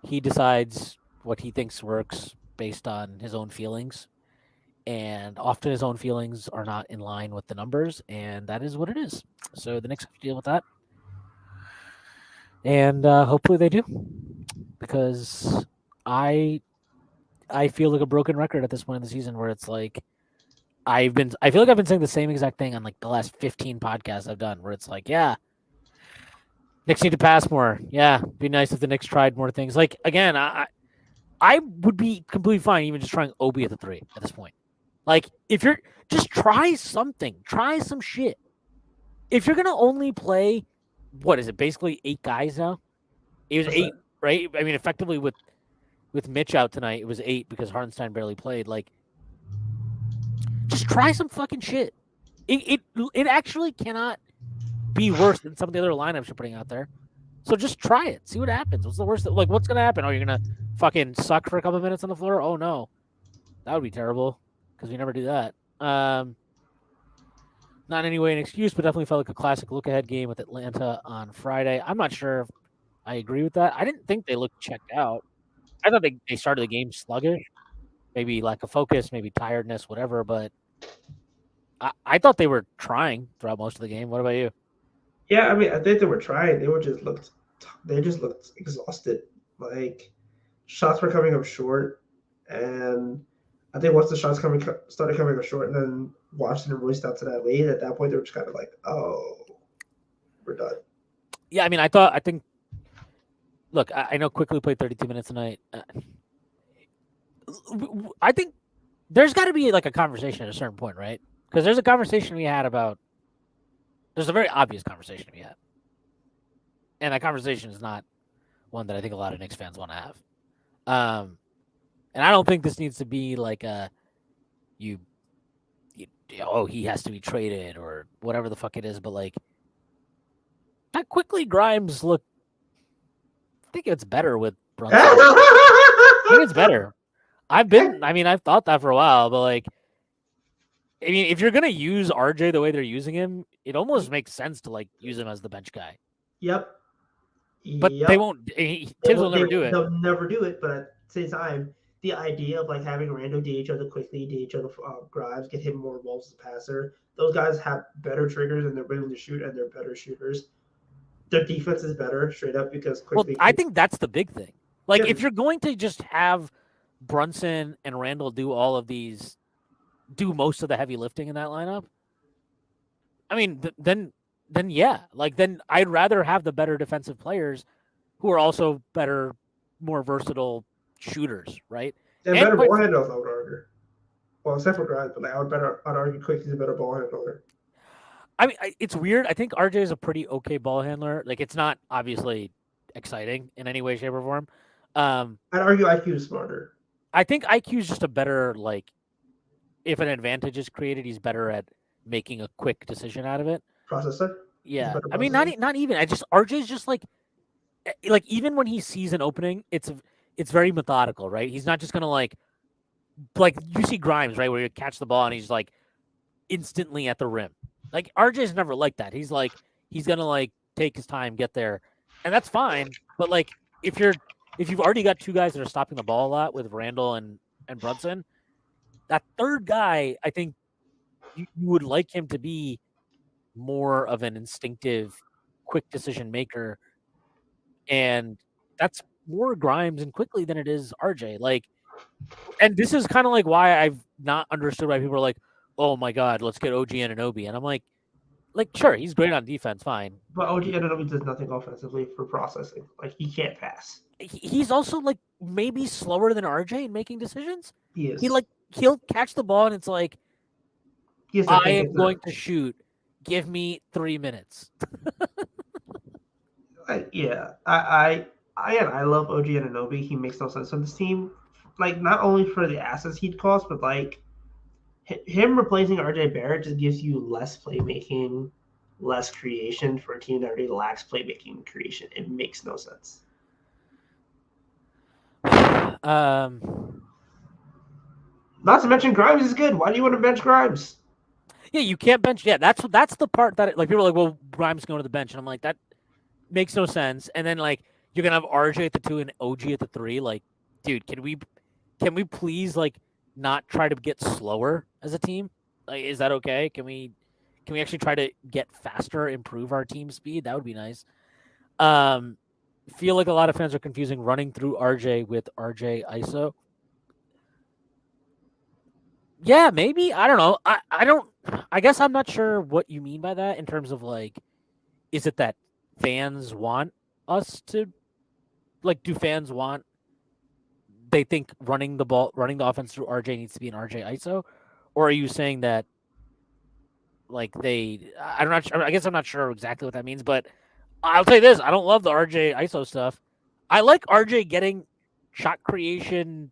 he decides what he thinks works based on his own feelings. And often his own feelings are not in line with the numbers, and that is what it is. So the Knicks have to deal with that. And hopefully they do. Because I feel like a broken record at this point in the season where it's like I feel like I've been saying the same exact thing on like the last 15 podcasts I've done where it's like, yeah, Knicks need to pass more. Yeah, it'd be nice if the Knicks tried more things. Like again, I would be completely fine even just trying Obi at the 3 at this point. Like if you're just try something, try some shit. If you're gonna only play, what is it? Basically 8 guys now. It was 8, right? I mean, effectively with Mitch out tonight, it was 8 because Hartenstein barely played. Like, just try some fucking shit. It actually cannot be worse than some of the other lineups you're putting out there. So just try it. See what happens. What's the worst? Like, what's going to happen? Oh, you're going to fucking suck for a couple minutes on the floor? Oh, no. That would be terrible because we never do that. Not in any way an excuse, but definitely felt like a classic look-ahead game with Atlanta on Friday. I'm not sure if I agree with that. I didn't think they looked checked out. I thought they started the game sluggish. Maybe lack of focus, maybe tiredness, whatever, but I thought they were trying throughout most of the game. What about you? Yeah, I mean, I think they were trying. They just looked exhausted. Like shots were coming up short, and I think once the shots started coming up short, and then Washington really stopped to that lead. At that point, they were just kind of like, "Oh, we're done." Yeah, I mean, Look, I know Quickly played 32 minutes tonight. I think there's got to be like a conversation at a certain point, right? Because there's a conversation we had about. There's a very obvious conversation we had, and that conversation is not one that I think a lot of Knicks fans want to have. And I don't think this needs to be like he has to be traded or whatever the fuck it is, but like that Quickly Grimes look. I think it's better with Brunson. I think it's better. I've thought that for a while, but like, I mean, if you're gonna use RJ the way they're using him, it almost makes sense to like use him as the bench guy. Yep. But they won't. Tibbs will never do it. They'll never do it. But at the same time, the idea of like having Randall DH other Quickly, DH other Grimes, get him more involved as a passer. Those guys have better triggers and they're willing to shoot and they're better shooters. Their defense is better, straight up, because Quickly. Well, I think that's the big thing. Like, if you're going to just have Brunson and Randall do most of the heavy lifting in that lineup, I mean, then yeah, like then I'd rather have the better defensive players who are also better, more versatile shooters, right? And better ball handlers, I would argue. Well, except for Grimes, but like I'd argue Quickly's a better ball handler. I mean, it's weird. I think RJ is a pretty okay ball handler. Like, it's not obviously exciting in any way, shape, or form. I'd argue IQ is smarter. I think IQ is just a better, like, if an advantage is created, he's better at making a quick decision out of it. Processor? He's a Yeah, better I mean, processor. not even. I just RJ's just like even when he sees an opening, it's very methodical, right? He's not just gonna like you see Grimes, right, where you catch the ball and he's like instantly at the rim. Like RJ's never like that. He's gonna like take his time, get there, and that's fine. But like if you've already got two guys that are stopping the ball a lot with Randall and Brunson, that third guy, I think you would like him to be more of an instinctive, quick decision maker, and that's more Grimes and quickly than it is RJ. Like, and this is kind of like why I've not understood why people are like, "Oh my God, let's get OG Anunoby," and I'm like, sure, he's great on defense, fine. But OG Anunoby does nothing offensively for processing. Like he can't pass. He's also like maybe slower than RJ in making decisions. He He is. like he'll catch the ball and it's like, He has to I think am into going to shoot. Give me 3 minutes. yeah. I love OG Anunoby. He makes no sense on this team. Like not only for the assets he'd cost, but like him replacing RJ Barrett just gives you less playmaking, less creation for a team that already lacks playmaking and creation. It makes no sense. um, Not to mention Grimes is good. Why do you want to bench Grimes? yeah, you can't bench. Yeah, that's the part that like people are like, well, Grimes going to the bench, and I'm like, that makes no sense. And then like you're gonna have RJ at the 2 and OG at the 3. Like, dude, can we please like not try to get slower as a team? Like, is that okay? Can we actually try to get faster, improve our team speed? That would be nice. Um, feel like a lot of fans are confusing running through RJ with RJ ISO. Yeah, maybe. I don't know. I don't. I guess I'm not sure what you mean by that in terms of like, is it that fans want us to like? Do fans want? They think running the offense through RJ needs to be an RJ ISO, or are you saying that like they? I'm not. I guess I'm not sure exactly what that means, but I'll tell you this: I don't love the RJ ISO stuff. I like RJ getting shot creation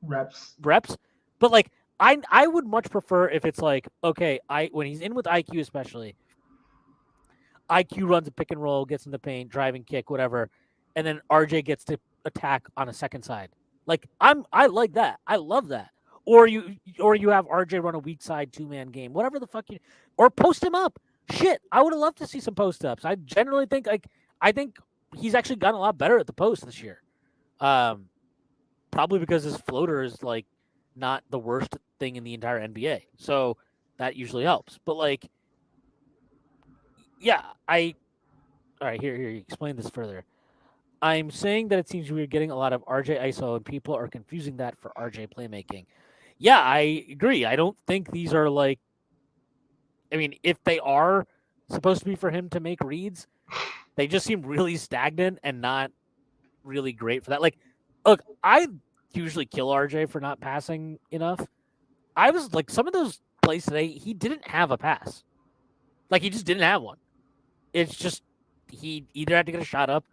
Reps. reps, but like I would much prefer if it's like okay, I when he's in with IQ especially, IQ runs a pick and roll, gets in the paint, driving kick, whatever, and then RJ gets to attack on a second side. Like I like that. I love that. Or you have RJ run a weak side 2-man game, whatever the fuck you or post him up. Shit, I would have loved to see some post ups. I generally think I think he's actually gotten a lot better at the post this year. Um, probably because his floater is like not the worst thing in the entire NBA. So that usually helps. But like, yeah, I all right, here, you explain this further. I'm saying that it seems we're getting a lot of RJ ISO and people are confusing that for RJ playmaking. Yeah, I agree. I don't think these are like I mean, if they are supposed to be for him to make reads, they just seem really stagnant and not really great for that. Like, look, I usually kill RJ for not passing enough. I was like some of those plays today, he didn't have a pass. Like he just didn't have one. It's just he either had to get a shot up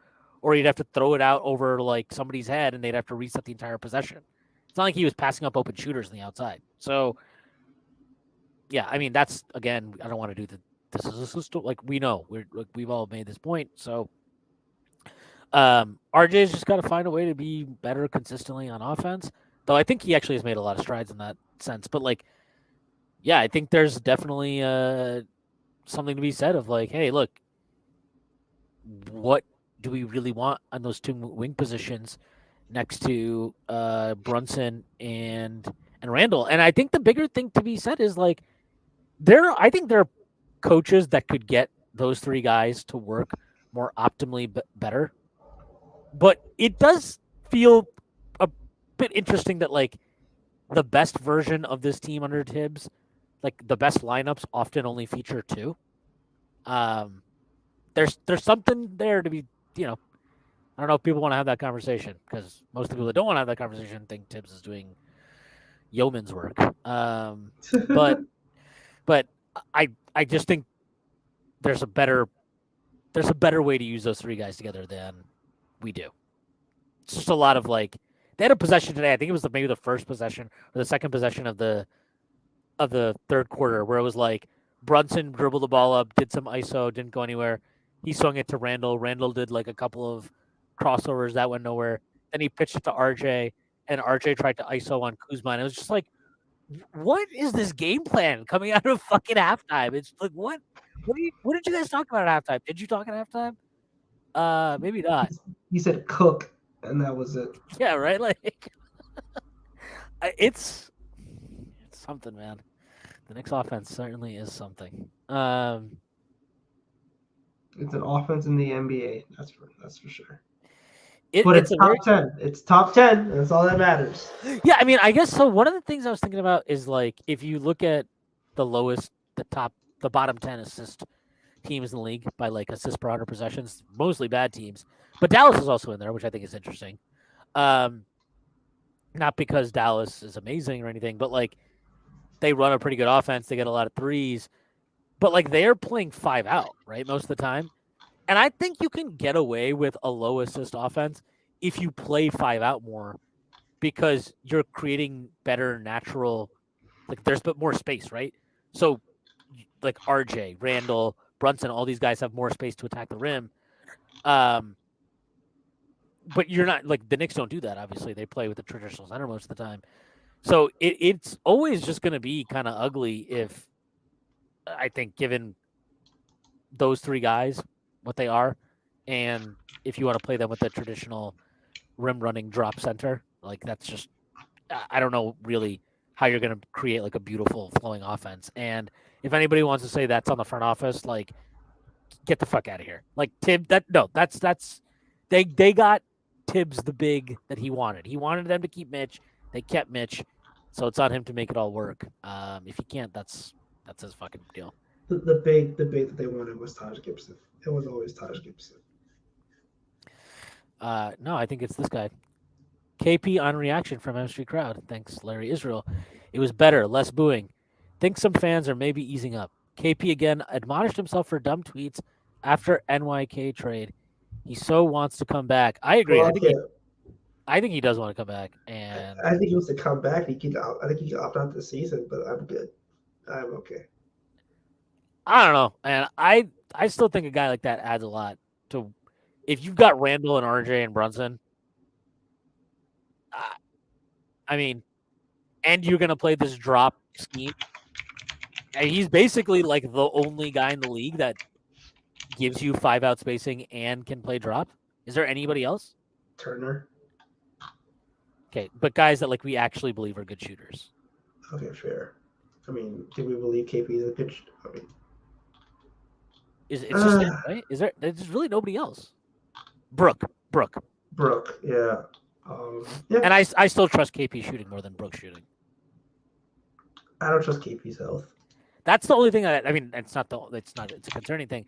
or he'd have to throw it out over like somebody's head and they'd have to reset the entire possession. It's not like he was passing up open shooters on the outside. So yeah, I mean that's again, I don't want to do the this is a system like we know we've all made this point. So RJ's just got to find a way to be better consistently on offense. Though I think he actually has made a lot of strides in that sense. But like, yeah, I think there's definitely something to be said of like, hey, look, what do we really want on those two wing positions next to Brunson and Randall? And I think the bigger thing to be said is like I think there are coaches that could get those three guys to work more optimally better. But it does feel a bit interesting that like the best version of this team under Tibbs, like the best lineups often only feature two. Um, there's something there to be, you know, I don't know if people want to have that conversation because most people that don't want to have that conversation think Tibbs is doing yeoman's work. But but I just think there's a better way to use those three guys together than we do. It's just a lot of like they had a possession today. I think it was maybe the first possession or the second possession of the third quarter where it was like Brunson dribbled the ball up, did some ISO, didn't go anywhere. He swung it to Randall. Randall did like a couple of crossovers that went nowhere. Then he pitched it to RJ, and RJ tried to ISO on Kuzma. And it was just like, what is this game plan coming out of fucking halftime? It's like, what? What did you guys talk about at halftime? Did you talk at halftime? Maybe not. He said cook, and that was it. Yeah, right. Like, it's something, man. The Knicks offense certainly is something. It's an offense in the NBA. That's for sure. It, But it's it's a very top 10. It's top 10. That's all that matters. yeah. I mean, I guess so. One of the things I was thinking about is like if you look at the lowest, the bottom 10 assist teams in the league by like assists per 100 possessions, mostly bad teams. But Dallas is also in there, which I think is interesting. Not because Dallas is amazing or anything, but like they run a pretty good offense. They get a lot of threes, but like they're playing 5 out, right? Most of the time. And I think you can get away with a low assist offense if you play 5 out more because you're creating better natural, like there's more space, right? So like RJ, Randall, Brunson, all these guys have more space to attack the rim. But you're not like the Knicks don't do that. Obviously, they play with the traditional center most of the time. So it's always just going to be kind of ugly if I think given those 3 guys what they are, and if you want to play them with the traditional rim running drop center, like that's just I don't know really how you're going to create like a beautiful flowing offense. And if anybody wants to say that's on the front office, like get the fuck out of here. Like that's they got Tibbs the big that he wanted. He wanted them to keep Mitch. They kept Mitch, so it's on him to make it all work. If he can't, that's his fucking deal. The big that they wanted was Taj Gibson. It was always Taj Gibson. No, I think it's this guy. KP on reaction from M Street Crowd. Thanks, Larry Israel. It was better, less booing. Think some fans are maybe easing up. KP again admonished himself for dumb tweets after NYK trade. He so wants to come back. I agree. Well, I think he does want to come back. And I think he wants to come back. I think he can opt out this season, but I'm good. I'm okay. I don't know. And I still think a guy like that adds a lot to if you've got Randall and RJ and Brunson. I mean, and you're gonna play this drop scheme. And he's basically like the only guy in the league that gives you 5 out spacing and can play drop. Is there anybody else? Turner. Okay, but guys that like we actually believe are good shooters. Okay, fair. I mean, do we believe KP is a pitch? I mean, It's just him, right? There's really nobody else. Brooke, yeah. Yeah. And I still trust KP shooting more than Brooke shooting. I don't trust KP's health. That's the only thing I mean, it's a concerning thing.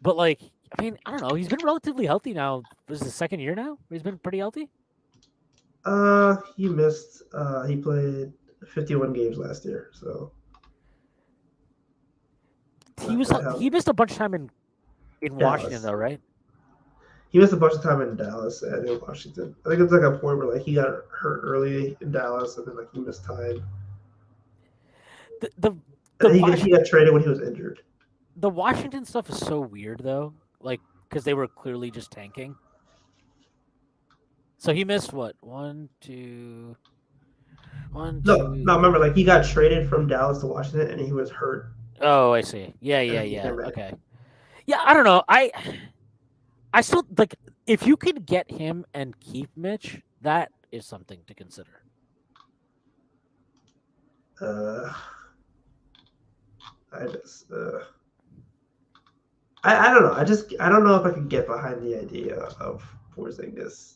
But like, I mean, I don't know. He's been relatively healthy now. This is the second year now. He's been pretty healthy. He missed. He played 51 games last year, so he missed a bunch of time in Washington though, right? He missed a bunch of time in Dallas and in Washington. I think it's like a point where like he got hurt early in Dallas and then like he missed time. He got traded when he was injured. The Washington stuff is so weird though, like because they were clearly just tanking. So he missed what? 1, 2, 1, 2. No. Remember, like he got traded from Dallas to Washington and he was hurt. Oh, I see. Yeah. Okay. Yeah, I don't know. I still like if you could get him and keep Mitch, that is something to consider. I don't know. I don't know if I can get behind the idea of Porzingis.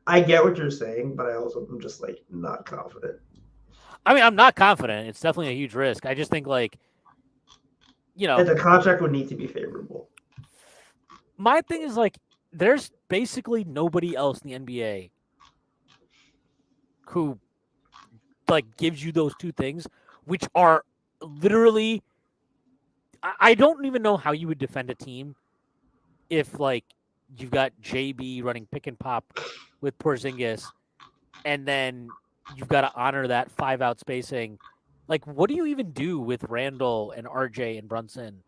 I get what you're saying, but I also am just like not confident. I mean, I'm not confident. It's definitely a huge risk. I just think like, and the contract would need to be favorable. My thing is like, there's basically nobody else in the NBA who like gives you those two things, which are literally. I don't even know how you would defend a team if like you've got JB running pick and pop with Porzingis, and then you've got to honor that 5 out spacing Like, what do you even do with Randall and RJ and Brunson?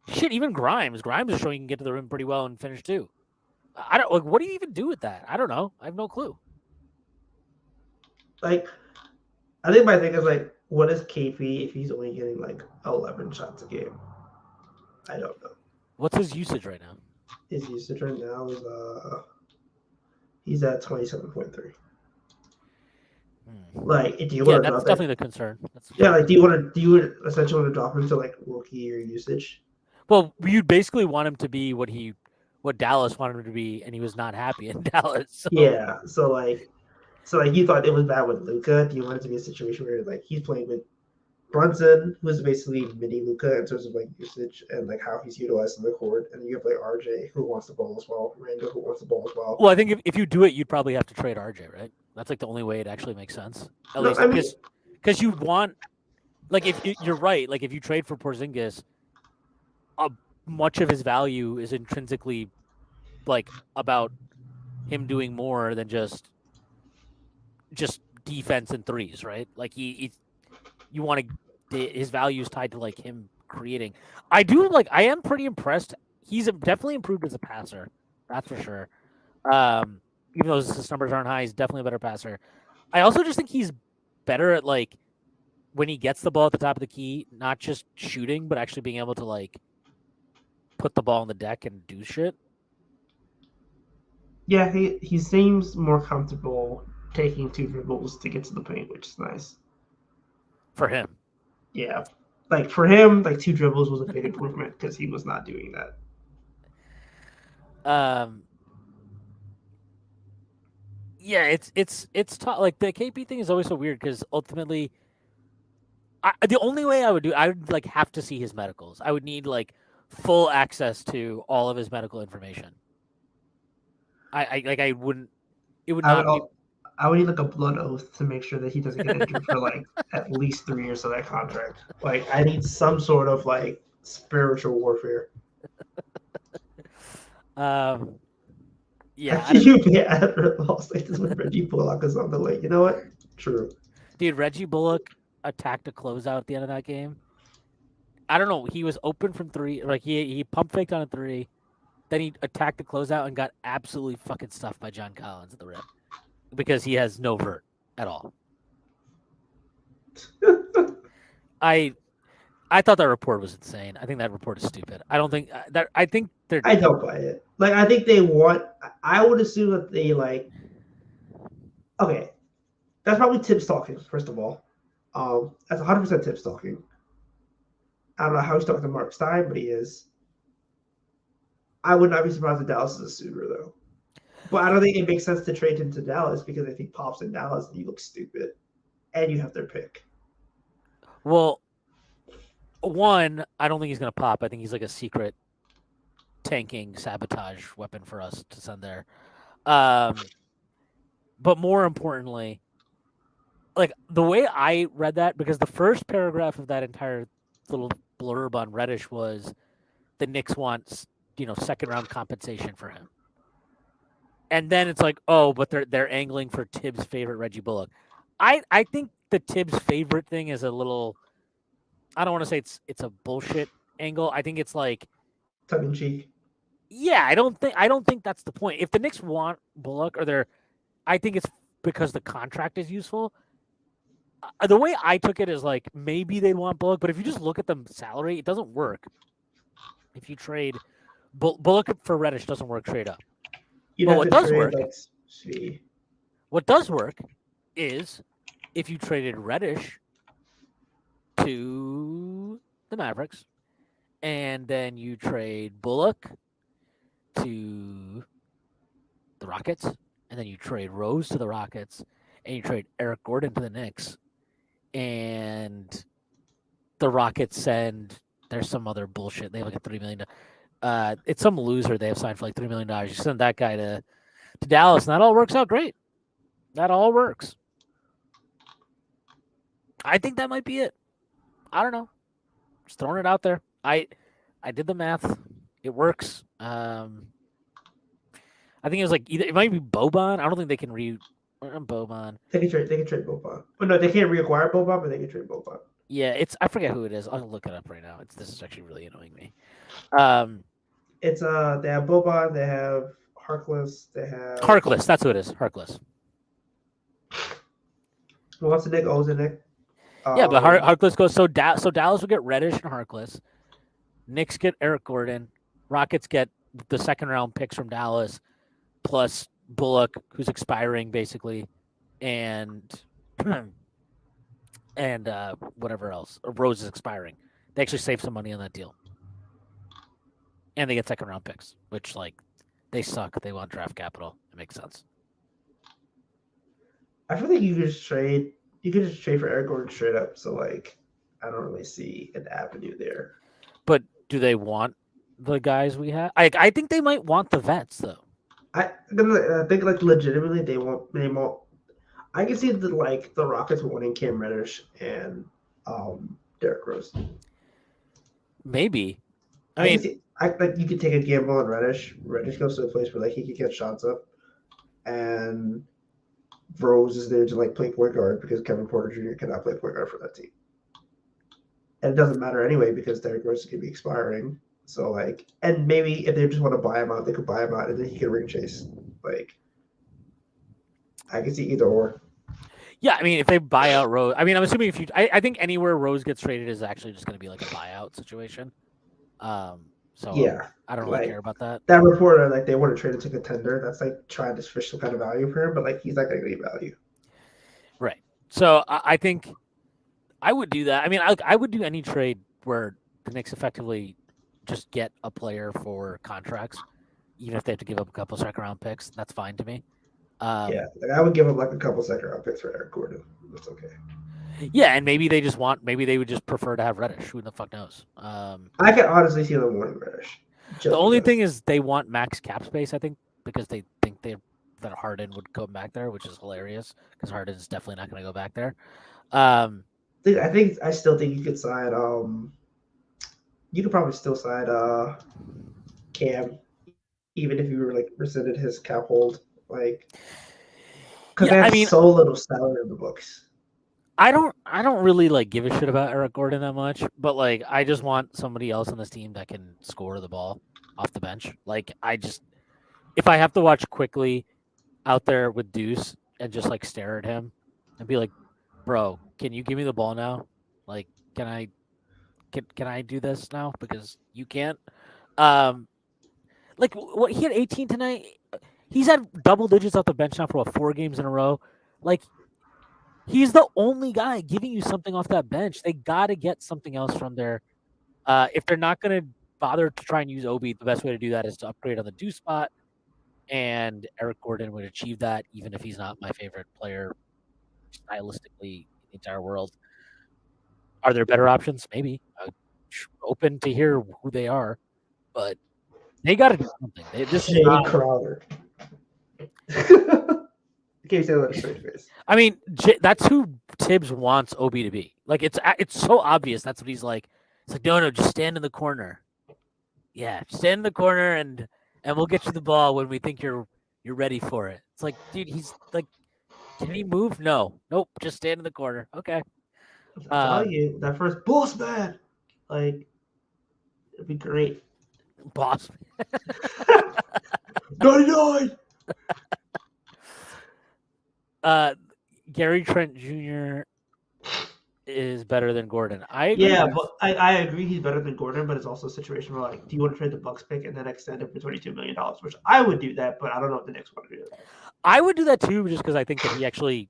Shit, even Grimes. Grimes is showing he can get to the rim pretty well and finish too. I don't like. What do you even do with that? I don't know. I have no clue. Like, I think my thing is like, what is KP if he's only getting like 11 shots a game? I don't know. What's his usage right now? His usage right now is he's at 27.3. Like, do you Yeah, want to that's drop that? definitely the concern. That's Yeah, like, do you essentially want to drop him to like rookie year usage? well, you'd basically want him to be what Dallas wanted him to be, and he was not happy in Dallas. So. Yeah. So you thought it was bad with Luca. Do you want it to be a situation where like he's playing with Brunson, who's basically mini Luca in terms of like usage and like how he's utilized in the court, and you have like RJ who wants the ball as well, Randall who wants the ball as well. Well, I think if you do it, you'd probably have to trade RJ, right? That's like the only way it actually makes sense. At No, least I mean, because you want like if you're right, like if you trade for Porzingis, much of his value is intrinsically like about him doing more than just defense and threes, right? Like you want to his value is tied to like him creating. I am pretty impressed. He's definitely improved as a passer. That's for sure. Even though his numbers aren't high, he's definitely a better passer. I also just think he's better at like when he gets the ball at the top of the key, not just shooting, but actually being able to like put the ball on the deck and do shit. yeah, he seems more comfortable taking two dribbles to get to the paint, which is nice For him. Yeah, like for him, like two dribbles was a big improvement because he was not doing that. Yeah, it's tough. Like the KP thing is always so weird because ultimately, the only way I would like have to see his medicals. I would need like full access to all of his medical information. I wouldn't. It would I would not be. I would need like a blood oath to make sure that he doesn't get injured for like at least 3 years of that contract. Like I need some sort of like spiritual warfare. Yeah, You pay after Los Angeles when Reggie Bullock is on the lake. You know what? True. dude. Reggie Bullock attacked a closeout at the end of that game. I don't know. He was open from three. Like he pump faked on a three. Then he attacked the closeout and got absolutely fucking stuffed by John Collins at the rim because he has no vert at all. I thought that report was insane. I think that report is stupid. I don't think that. I think they're. I don't buy it. Like I think they want. I would assume that they like. Okay, that's probably Tibbs talking. First of all, that's 100% Tibbs talking. I don't know how he's talking to Mark Stein, but he is. I would not be surprised if Dallas is a suitor though. But I don't think it makes sense to trade him to Dallas because if he pops in Dallas, he looks stupid, and you have their pick. Well, one, I don't think he's gonna pop. I think he's like a secret tanking sabotage weapon for us to send there. But more importantly, like the way I read that, because the first paragraph of that entire little blurb on Reddish was the Knicks wants, second round compensation for him. And then it's like, oh, but they're angling for Tibbs' favorite Reggie Bullock. I think the Tibbs' favorite thing is a little. I don't want to say it's a bullshit angle. I think it's like tongue in cheek. Yeah, I don't think that's the point. If the Knicks want Bullock, I think it's because the contract is useful. The way I took it is like maybe they want Bullock, but if you just look at the salary, it doesn't work. If you trade Bullock for Reddish, doesn't work straight up. But what does work? What does work is if you traded Reddish to the Mavericks, and then you trade Bullock to the Rockets, and then you trade Rose to the Rockets, and you trade Eric Gordon to the Knicks, and the Rockets send there's some other bullshit. They have like a $3 million. It's some loser they have signed for like $3 million. You send that guy to Dallas, and that all works out great. That all works. I think that might be it. I don't know. Just throwing it out there. I did the math. It works. I think it was like it might be Boban. I don't think they can Boban. They can trade Boban. Oh no, they can't reacquire Boban, but they can trade Boban. Yeah, I forget who it is. I'll look it up right now. This is actually really annoying me. Um, It's they have Boban, they have Harkless, they have Harkless. That's who it is. Harkless. what's the Nick Ozenik. Yeah, but Um, Harkless goes so Dallas will get Reddish and Harkless. Knicks get Eric Gordon. Rockets get the second round picks from Dallas plus Bullock, who's expiring basically, and and whatever else. Rose is expiring. They actually save some money on that deal, and they get second round picks, which like they suck. They want draft capital. It makes sense. I feel like you could just trade. You could just trade for Eric Gordon straight up. So like, I don't really see an avenue there. But do they want the guys we have? I think they might want the vets though. I think like legitimately they won't. I can see the Rockets wanting Cam Reddish and Derrick Rose. Maybe. I I can mean, see. I like you could take a gamble on Reddish. Reddish goes to a place where like he could get shots up, and Rose is there to like play point guard because Kevin Porter Jr. cannot play point guard for that team. And it doesn't matter anyway because Derrick Rose is gonna be expiring. So like, and maybe if they just want to buy him out, they could buy him out, and then he can ring chase. Like, I can see either or. yeah. I mean, if they buy out Rose, I mean, I'm assuming if you, I think anywhere Rose gets traded is actually just going to be like a buyout situation. So Yeah, I don't really care like about that. that reporter, like they want to trade it to contender. That's like trying to fish some kind of value for him, but like he's not gonna get value. Right. So I think I would do that. I mean, I would do any trade where the Knicks effectively just get a player for contracts, even if they have to give up a couple second round picks. That's fine to me. Yeah, like I would give him like a couple second round picks for Eric Gordon. That's okay. Yeah, and maybe they would just prefer to have Reddish. Who the fuck knows? I can honestly see them wanting Reddish. The Just only because. thing is they want max cap space. I think because they think that Harden would go back there, which is hilarious because Harden is definitely not going to go back there. Um, I still think you could sign. You could probably still sign Cam, even if you were like rescinded his cap hold, like because yeah, they I have mean, so little salary in the books. I don't really like give a shit about Eric Gordon that much, but like I just want somebody else on this team that can score the ball off the bench. Like if I have to watch quickly out there with Deuce and just like stare at him and be like, bro, can you give me the ball now? Like, can I do this now because you can't? Um, like what he had 18 tonight. He's had double digits off the bench now for 4 games in a row. Like he's the only guy giving you something off that bench. They got to get something else from there. If they're not going to bother to try and use Obi, the best way to do that is to upgrade on the do spot. And Eric Gordon would achieve that, even if he's not my favorite player stylistically in the entire world. Are there better options? Maybe. Open to hear who they are, but they got to do something. This is Jay not. Crowder. Can't say that a straight face. I mean, that's who Tibbs wants Obi to be. Like it's so obvious. That's what he's like. It's like no, just stand in the corner. Yeah, stand in the corner and we'll get you the ball when we think you're ready for it. It's like, dude, he's like, can he move? No, nope, just stand in the corner. Okay. I'm telling you, that first boss man, like, it'd be great. Boss. 99. Gary Trent Jr. is better than Gordon. I agree. Yeah, but I agree he's better than Gordon, but it's also a situation where like, do you want to trade the Bucks pick and then extend it for $22 million? Which I would do that, but I don't know if the Knicks want to do that. I would do that too, just because I think that he actually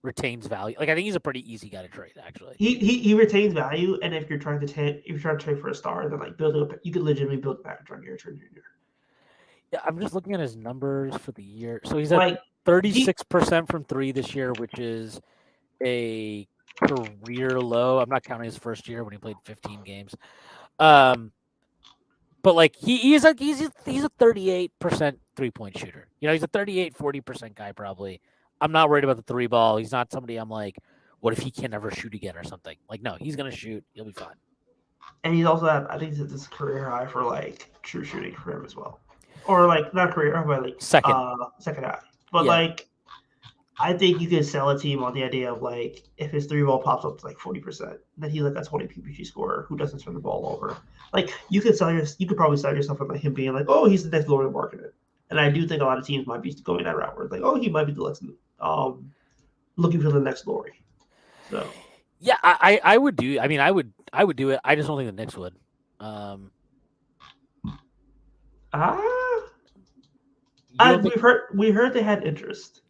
retains value. Like I think he's a pretty easy guy to trade. Actually, he retains value, and if you're trying to trade for a star, then like building up, you could legitimately build a package on Gary Trent Jr. Yeah, I'm just looking at his numbers for the year. So he's at Like 36% from 3 this year, which is a career low. I'm not counting his first year when he played 15 games. But like he's a 38% 3-point shooter. You know, he's a 40% guy probably. I'm not worried about the 3 ball. He's not somebody I'm like, what if he can never shoot again or something? Like, no, he's gonna shoot. He'll be fine. And he's also at, I think this is career high for like true shooting for him as well, or like not career high, but like Second high. But Yeah. like I think you could sell a team on the idea of like if his 3-ball pops up to like 40%, then he's like a 20 PPG scorer who doesn't turn the ball over. Like you could probably sell yourself on like him being like, oh, he's the next Lauren Marketing. And I do think a lot of teams might be going that route where it's like, oh, he might be the next looking for the next Laurie. So yeah, I would do. I mean, I would do it. I just don't think the Knicks would. We heard they had interest.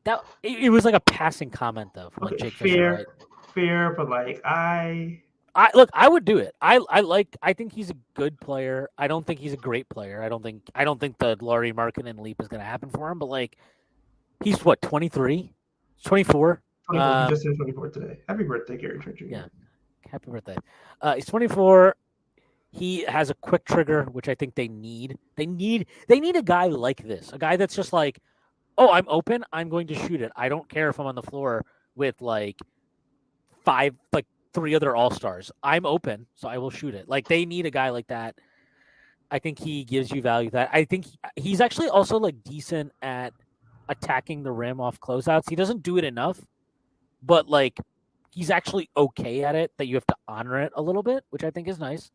That it was like a passing comment though from like Jake Fisher, right? Fair, but like I would do it. I think he's a good player. I don't think he's a great player. I don't think the Laurie Markkinen leap is going to happen for him. But like, he's what 23, 24. 24. He just turned 24 today. Happy birthday, Gary Trent Jr. Yeah, happy birthday. He's 24. He has a quick trigger, which I think they need. They need a guy like this, a guy that's just like, oh, I'm open. I'm going to shoot it. I don't care if I'm on the floor with like three other all-stars. I'm open, so I will shoot it. Like they need a guy like that. I think he gives you value. That I think he's actually also like decent at attacking the rim off closeouts. He doesn't do it enough, but like he's actually okay at it. That you have to honor it a little bit, which I think is nice.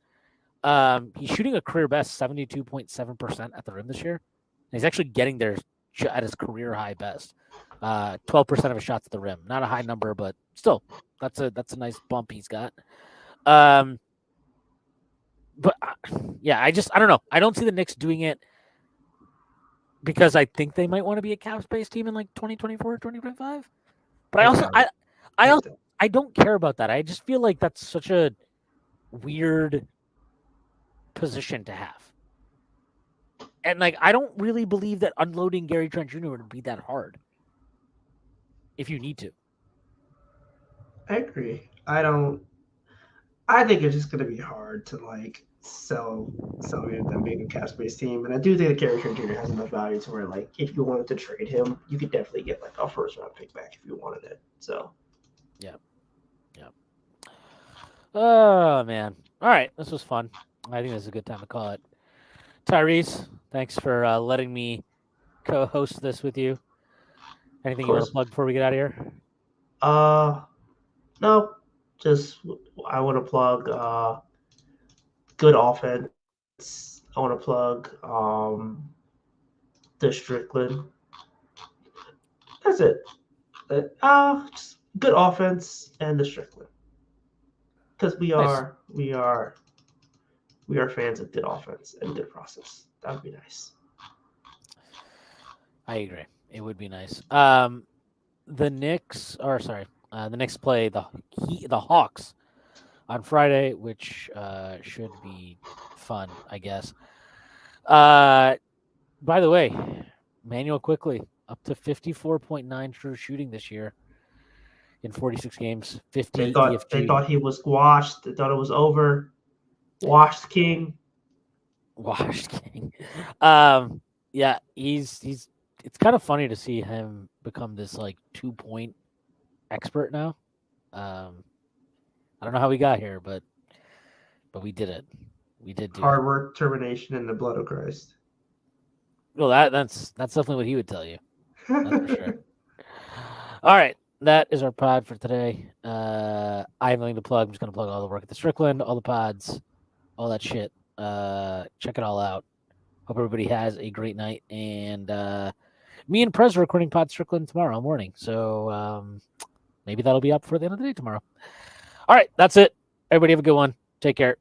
He's shooting a career best 72.7% at the rim this year. And he's actually getting there at his career high best. 12% of his shots at the rim. Not a high number, but still, that's a nice bump he's got. But yeah, I don't know. I don't see the Knicks doing it because I think they might want to be a cap space team in like 2024, 2025. But I don't care about that. I just feel like that's such a weird position to have. And like I don't really believe that unloading Gary Trent Jr. would be that hard if you need to. I agree. I think it's just gonna be hard to like sell them being a cap space team. And I do think that Gary Trent Jr. has enough value to where like if you wanted to trade him, you could definitely get like a first round pick back if you wanted it. So yeah. Oh man. All right. This was fun. I think this is a good time to call it. Tyrese, thanks for letting me co-host this with you. Anything you want to plug before we get out of here? No. Just I want to plug good offense. I want to plug the Strickland. That's it. Just good offense and the Strickland. Because we are fans of good offense and good process. That would be nice. I agree. It would be nice. The Knicks play the Hawks on Friday, which should be fun, I guess. By the way, Manuel quickly up to 54.9 true shooting this year in 46 games. 50 They thought he was washed. They thought it was over. Washed King. Yeah, he's. It's kind of funny to see him become this like 2-point expert now. I don't know how we got here, but we did it. We did do hard work, determination, and the blood of Christ. Well, that's definitely what he would tell you. That's for sure. All right, that is our pod for today. I have nothing to plug. I'm just going to plug all the work at the Strickland, all the pods, all that shit. Check it all out. Hope everybody has a great night. And me and Prez are recording Pod Strickland tomorrow morning. So maybe that'll be up before the end of the day tomorrow. All right, that's it. Everybody have a good one. Take care.